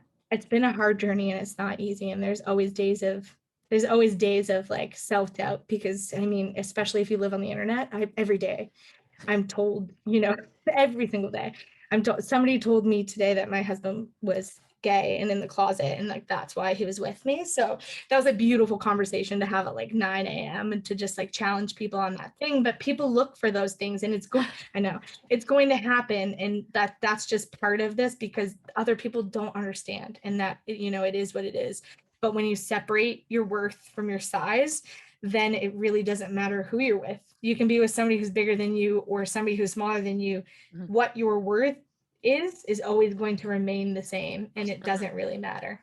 hard journey, and it's not easy. And there's always days of like self-doubt, because I mean, especially if you live on the internet, every day I'm told, every single day, somebody told me today that my husband was gay and in the closet, and like that's why he was with me. So that was a beautiful conversation to have at like 9 a.m. and to just like challenge people on that thing. But people look for those things, and I know it's going to happen, and that's just part of this, because other people don't understand, and that, you know, it is what it is. But when you separate your worth from your size, then it really doesn't matter who you're with. You can be with somebody who's bigger than you or somebody who's smaller than you. What your worth is always going to remain the same, and it doesn't really matter.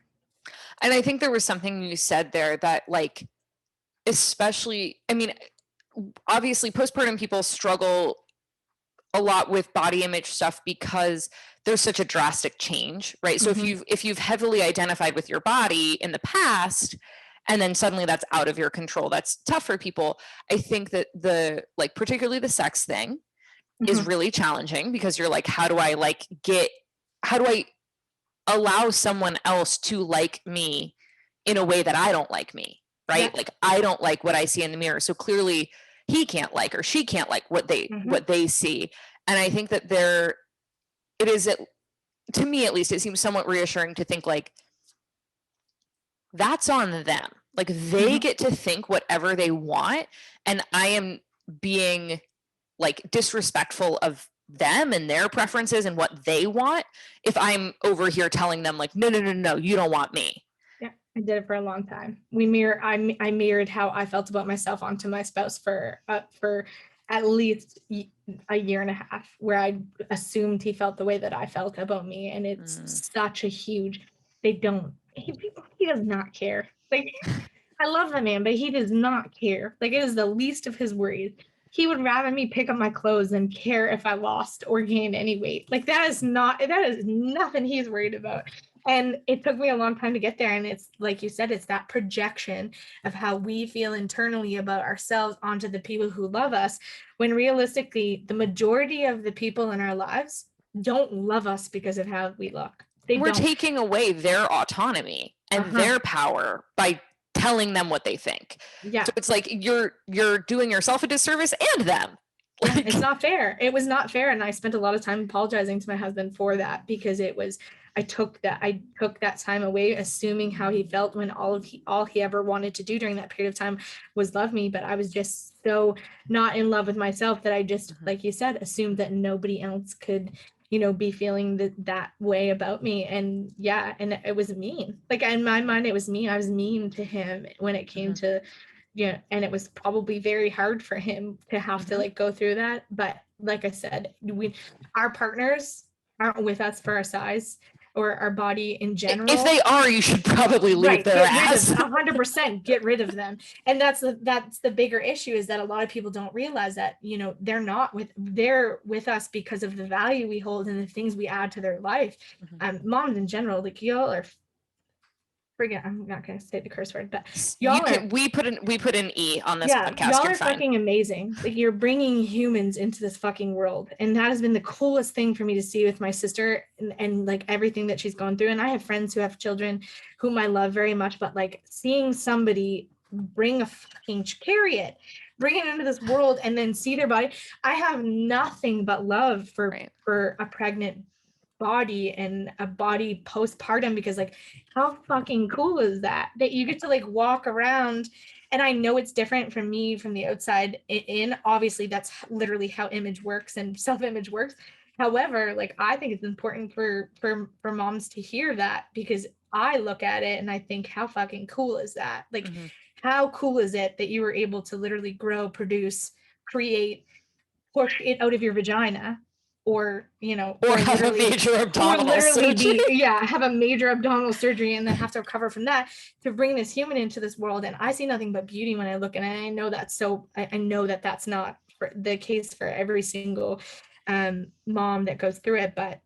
And I think there was something you said there that, like, especially, I mean, obviously postpartum people struggle a lot with body image stuff because there's such a drastic change, right? So if you've heavily identified with your body in the past, and then suddenly that's out of your control, that's tough for people. I think that like particularly the sex thing is really challenging, because you're like, how do I allow someone else to like me in a way that I don't like me, right? Like, I don't like what I see in the mirror, so clearly he can't like, or she can't like what they see. And I think that it is, to me at least, it seems somewhat reassuring to think like, that's on them. Like, they get to think whatever they want, and I am being like disrespectful of them and their preferences and what they want if I'm over here telling them like, no, you don't want me. Yeah, I did it for a long time. I mirrored how I felt about myself onto my spouse for at least a year and a half, where I assumed he felt the way that I felt about me. And it's such a huge, he does not care. Like, I love the man, but he does not care. Like, it is the least of his worries. He would rather me pick up my clothes than care if I lost or gained any weight. Like, that is nothing he's worried about. And it took me a long time to get there. And it's like you said, it's that projection of how we feel internally about ourselves onto the people who love us, when realistically, the majority of the people in our lives don't love us because of how we look. We're taking away their autonomy and their power by telling them what they think. Yeah. So it's like you're doing yourself a disservice and them. Yeah, it's not fair. It was not fair. And I spent a lot of time apologizing to my husband for that, because I took that time away, assuming how he felt, when all he ever wanted to do during that period of time was love me. But I was just so not in love with myself that I just, like you said, assumed that nobody else could, you know, be feeling that way about me. And yeah, and it was mean. Like, in my mind, it was mean. I was mean to him when it came to, yeah, and it was probably very hard for him to have to like go through that. But like I said, our partners aren't with us for our size or our body in general. If they are, you should probably leave their ass. 100% get rid of them. And that's the bigger issue, is that a lot of people don't realize that, you know, they're with us because of the value we hold and the things we add to their life. Moms in general, like, y'all are I'm not gonna say the curse word, but we put an E on this podcast. Y'all are fucking amazing. Like, you're bringing humans into this fucking world, and that has been the coolest thing for me to see with my sister, and like everything that she's gone through. And I have friends who have children whom I love very much, but like seeing somebody bring a fucking chariot, bring it into this world, and then see their body. I have nothing but love for a pregnant body and a body postpartum, because like, how fucking cool is that you get to like walk around. And I know it's different from me from the outside in, obviously that's literally how image works and self-image works. However, like, I think it's important for moms to hear that, because I look at it and I think, how fucking cool is that? Like, how cool is it that you were able to literally grow, produce, create, push it out of your vagina, or, you know, or have a major abdominal surgery. Have a major abdominal surgery and then have to recover from that to bring this human into this world. And I see nothing but beauty when I look, and I know that. So I know that that's not the case for every single mom that goes through it. But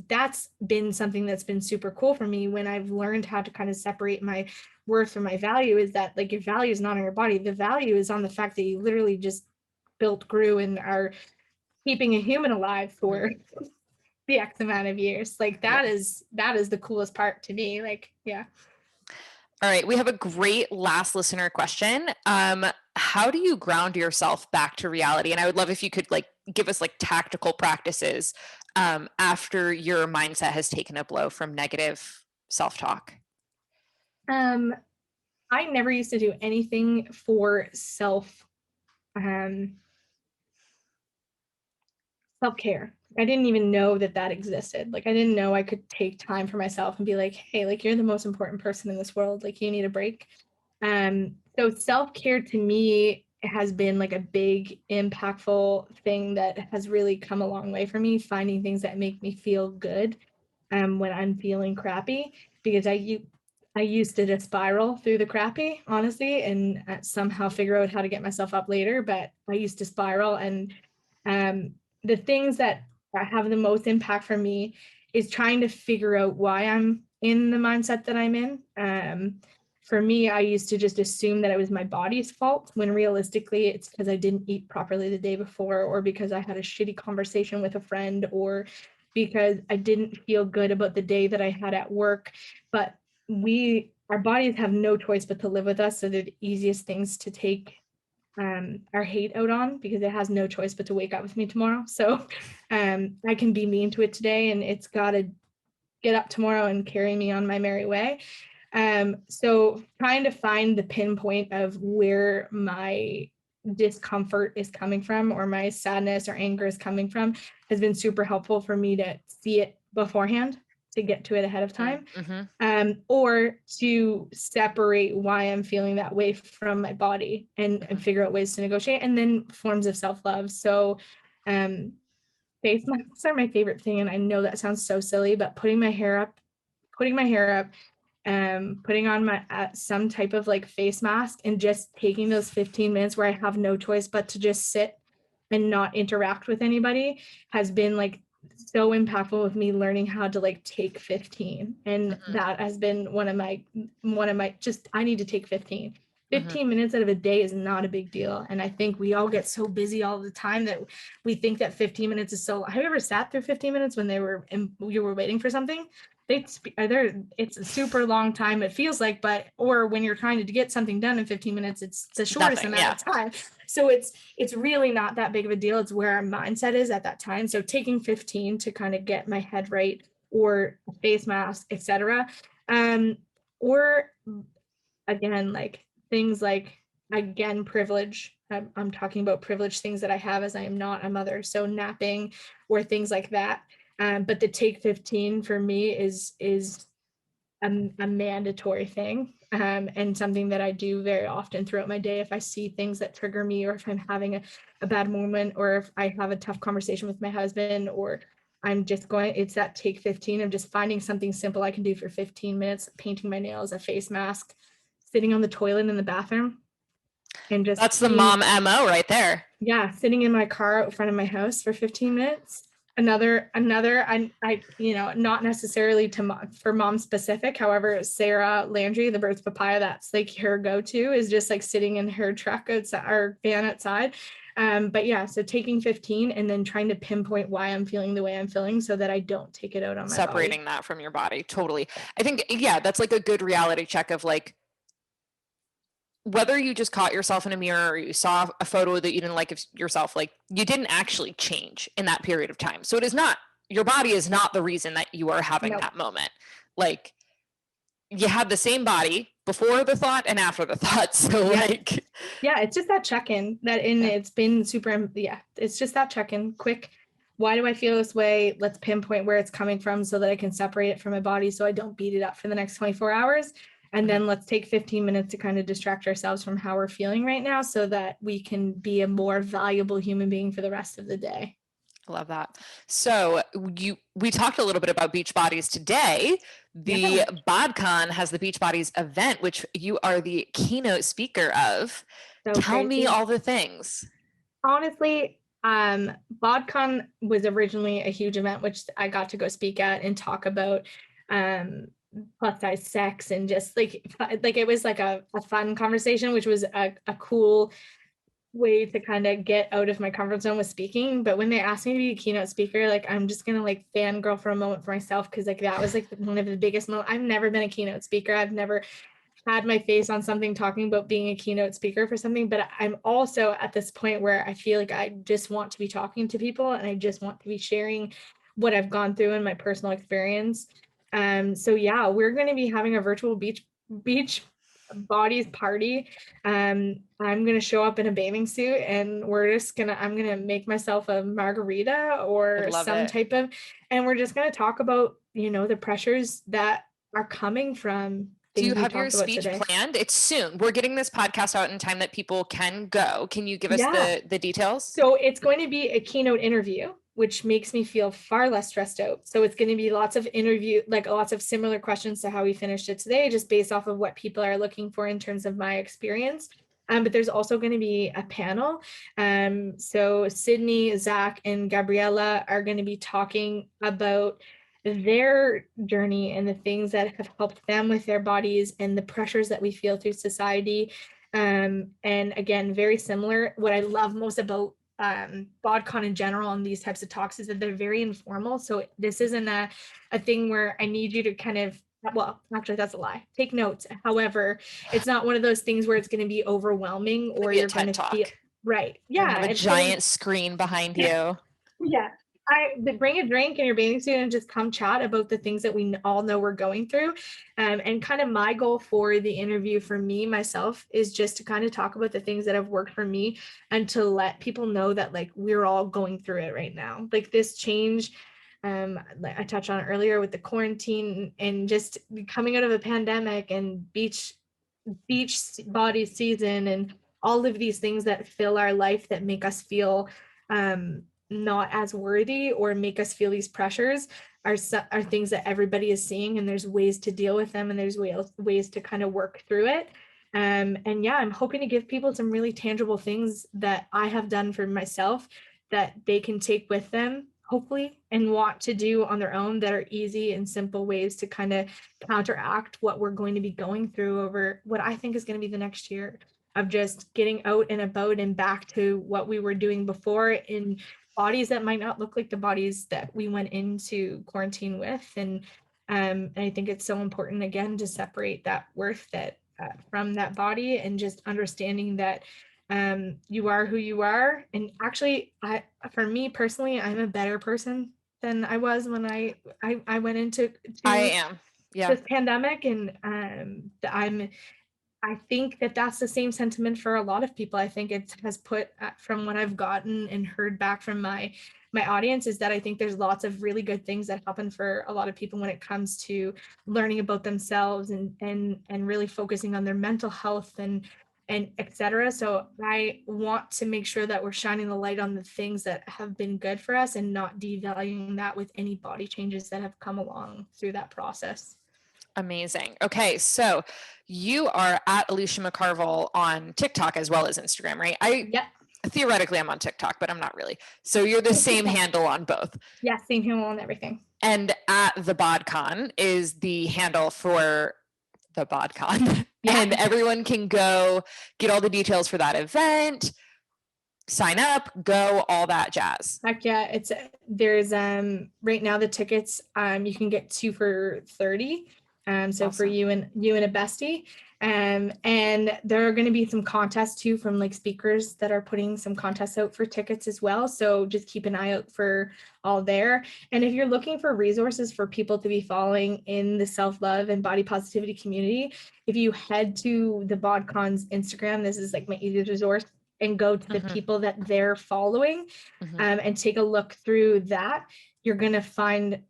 that's been something that's been super cool for me when I've learned how to kind of separate my worth from my value, is that like, your value is not on your body. The value is on the fact that you literally just built, grew, and are keeping a human alive for the X amount of years. Like, that is the coolest part to me. Like, yeah. All right. We have a great last listener question. How do you ground yourself back to reality? And I would love if you could like give us like tactical practices after your mindset has taken a blow from negative self-talk? I never used to do anything for self-care. I didn't even know that existed. Like, I didn't know I could take time for myself and be like, hey, like, you're the most important person in this world. Like, you need a break. So self-care to me has been like a big impactful thing that has really come a long way for me, finding things that make me feel good when I'm feeling crappy, because I used to just spiral through the crappy, honestly, and somehow figure out how to get myself up later. But I used to spiral, and the things that have the most impact for me is trying to figure out why I'm in the mindset that I'm in. For me, I used to just assume that it was my body's fault, when realistically it's because I didn't eat properly the day before, or because I had a shitty conversation with a friend, or because I didn't feel good about the day that I had at work. But our bodies have no choice but to live with us. So they're the easiest things to take our hate out on, because it has no choice but to wake up with me tomorrow. So I can be mean to it today, and it's got to get up tomorrow and carry me on my merry way. So trying to find the pinpoint of where my discomfort is coming from, or my sadness or anger is coming from, has been super helpful for me to see it beforehand, to get to it ahead of time. Or to separate why I'm feeling that way from my body, and figure out ways to negotiate, and then forms of self-love. So face masks are my favorite thing. And I know that sounds so silly, but putting my hair up, putting on my some type of like face mask, and just taking those 15 minutes where I have no choice but to just sit and not interact with anybody, has been like so impactful with me learning how to like take 15. And that has been one of my just, I need to take 15 minutes out of a day is not a big deal. And I think we all get so busy all the time that we think that 15 minutes is so. Have you ever sat through 15 minutes when you were waiting for something? It's a super long time, it feels like, or when you're trying to get something done in 15 minutes, it's the shortest amount of time. So it's really not that big of a deal. It's where our mindset is at that time. So taking 15 to kind of get my head right, or a face mask, etc. Or again, like things like, again, privilege. I'm talking about privilege, things that I have as I am not a mother. So napping or things like that. But the take 15 for me is a mandatory thing, and something that I do very often throughout my day. If I see things that trigger me, or if I'm having a bad moment, or if I have a tough conversation with my husband, or it's that take 15 of just finding something simple I can do for 15 minutes, painting my nails, a face mask, sitting on the toilet in the bathroom, and just that's the mom MO right there. Yeah, sitting in my car out front of my house for 15 minutes. Another, I not necessarily for mom specific. However, Sarah Landry, the Birds Papaya, that's like her go-to, is just like sitting in her truck outside, or van outside. But yeah, so taking 15 and then trying to pinpoint why I'm feeling the way I'm feeling, so that I don't take it out on my body. Separating that from your body. Totally. I think, yeah, that's like a good reality check of like, whether you just caught yourself in a mirror, or you saw a photo that you didn't like of yourself, like you didn't actually change in that period of time. So it is not, your body is not the reason that you are having that moment. Like, you had the same body before the thought and after the thought. So it's just that check-in it's been super. It's just that check-in, quick. Why do I feel this way? Let's pinpoint where it's coming from, so that I can separate it from my body, so I don't beat it up for the next 24 hours. And then let's take 15 minutes to kind of distract ourselves from how we're feeling right now, so that we can be a more valuable human being for the rest of the day. I love that. So we talked a little bit about Beachbodies today. The BodCon has the Beachbodies event, which you are the keynote speaker of. So tell me all the things. Honestly, BodCon was originally a huge event, which I got to go speak at and talk about plus size sex, and just like it was like a fun conversation, which was a cool way to kind of get out of my comfort zone with speaking. But when they asked me to be a keynote speaker, like, I'm just gonna like fangirl for a moment for myself, because like that was like one of the biggest moments. I've never been a keynote speaker. I've never had my face on something talking about being a keynote speaker for something, but I'm also at this point where I feel like I just want to be talking to people, and I just want to be sharing what I've gone through in my personal experience. So yeah, we're going to be having a virtual beach bodies party. I'm going to show up in a bathing suit, and I'm going to make myself a margarita I or love some it. type of, and we're just going to talk about, the pressures that are coming from Do you things we have your talked about speech today. planned? It's soon. We're getting this podcast out in time that people can go. Can you give us Yeah. the details? So it's going to be a keynote interview, which makes me feel far less stressed out. So it's going to be lots of similar questions to how we finished it today, just based off of what people are looking for in terms of my experience. But there's also going to be a panel. So Sydney, Zach, and Gabriella are going to be talking about their journey and the things that have helped them with their bodies and the pressures that we feel through society. And again, very similar. What I love most about BodCon in general and these types of talks is that they're very informal. So this isn't a thing where I need you to kind of, well, actually that's a lie. Take notes. However, it's not one of those things where it's going to be overwhelming or you're going to feel right. Yeah. Have a giant screen behind you. Yeah. Bring a drink in your bathing suit and just come chat about the things that we all know we're going through. And kind of my goal for the interview for me, myself, is just to kind of talk about the things that have worked for me and to let people know that like we're all going through it right now. Like this change, I touched on it earlier with the quarantine and just coming out of a pandemic and beach body season and all of these things that fill our life that make us feel not as worthy or make us feel these pressures are things that everybody is seeing, and there's ways to deal with them, and there's ways to kind of work through it. And yeah, I'm hoping to give people some really tangible things that I have done for myself that they can take with them, hopefully, and want to do on their own, that are easy and simple ways to kind of counteract what we're going to be going through over what I think is going to be the next year of just getting out and about and back to what we were doing before in bodies that might not look like the bodies that we went into quarantine with. And I think it's so important, again, to separate that worth that from that body, and just understanding that you are who you are. And actually, for me personally, I'm a better person than I was when I went into this pandemic. And I think that that's the same sentiment for a lot of people. I think it has put, from what I've gotten and heard back from my audience, is that I think there's lots of really good things that happen for a lot of people when it comes to learning about themselves and really focusing on their mental health and etc. So I want to make sure that we're shining the light on the things that have been good for us and not devaluing that with any body changes that have come along through that process. Amazing. Okay, so you are at Alicia McCarvell on TikTok as well as Instagram, right? Theoretically, I'm on TikTok, but I'm not really. So you're the same handle on both. Yeah, same handle on everything. And at the BodCon is the handle for the BodCon. Yeah. And everyone can go get all the details for that event, sign up, go, all that jazz. Heck yeah. There's right now the tickets, you can get 2 for $30. So awesome. For you and a bestie. And there are going to be some contests too from like speakers that are putting some contests out for tickets as well. So just keep an eye out for all there. And if you're looking for resources for people to be following in the self-love and body positivity community, if you head to the BodCon's Instagram, this is like my easiest resource, and go to the people that they're following and take a look through that, you're going to find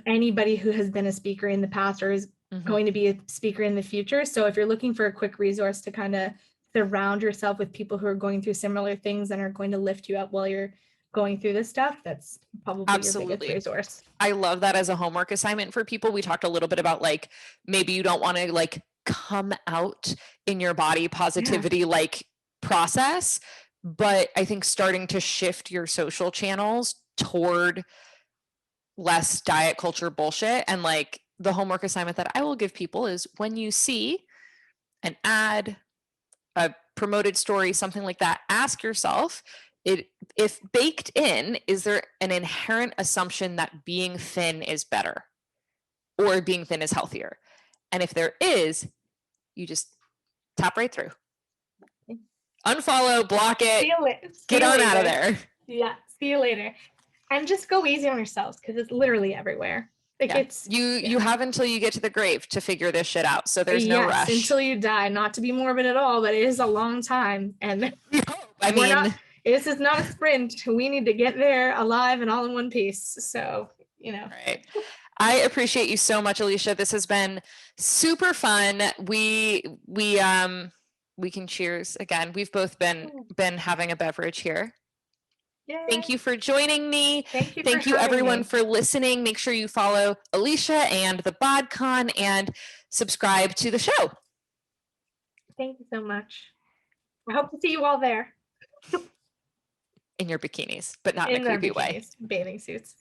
anybody who has been a speaker in the past or is going to be a speaker in the future. So if you're looking for a quick resource to kind of surround yourself with people who are going through similar things and are going to lift you up while you're going through this stuff, that's probably your biggest resource. I love that as a homework assignment for people. We talked a little bit about like, maybe you don't want to like come out in your body positivity like process, but I think starting to shift your social channels toward less diet culture bullshit. And like the homework assignment that I will give people is when you see an ad, a promoted story, something like that, ask yourself, if baked in, is there an inherent assumption that being thin is better or being thin is healthier? And if there is, you just tap right through. Unfollow, block it, get on out of there. Yeah, see you later. And just go easy on yourselves because it's literally everywhere. Like it's you have until you get to the grave to figure this shit out. So there's no rush until you die. Not to be morbid at all, but it is a long time. And I mean, this is not a sprint. We need to get there alive and all in one piece. So, right. I appreciate you so much, Alicia. This has been super fun. We can cheers again. We've both been having a beverage here. Yay. Thank you for joining me. Thank you everyone for listening. Make sure you follow Alicia and the BodCon and subscribe to the show. Thank you so much. I hope to see you all there. In your bikinis, but not in a creepy way. Bathing suits.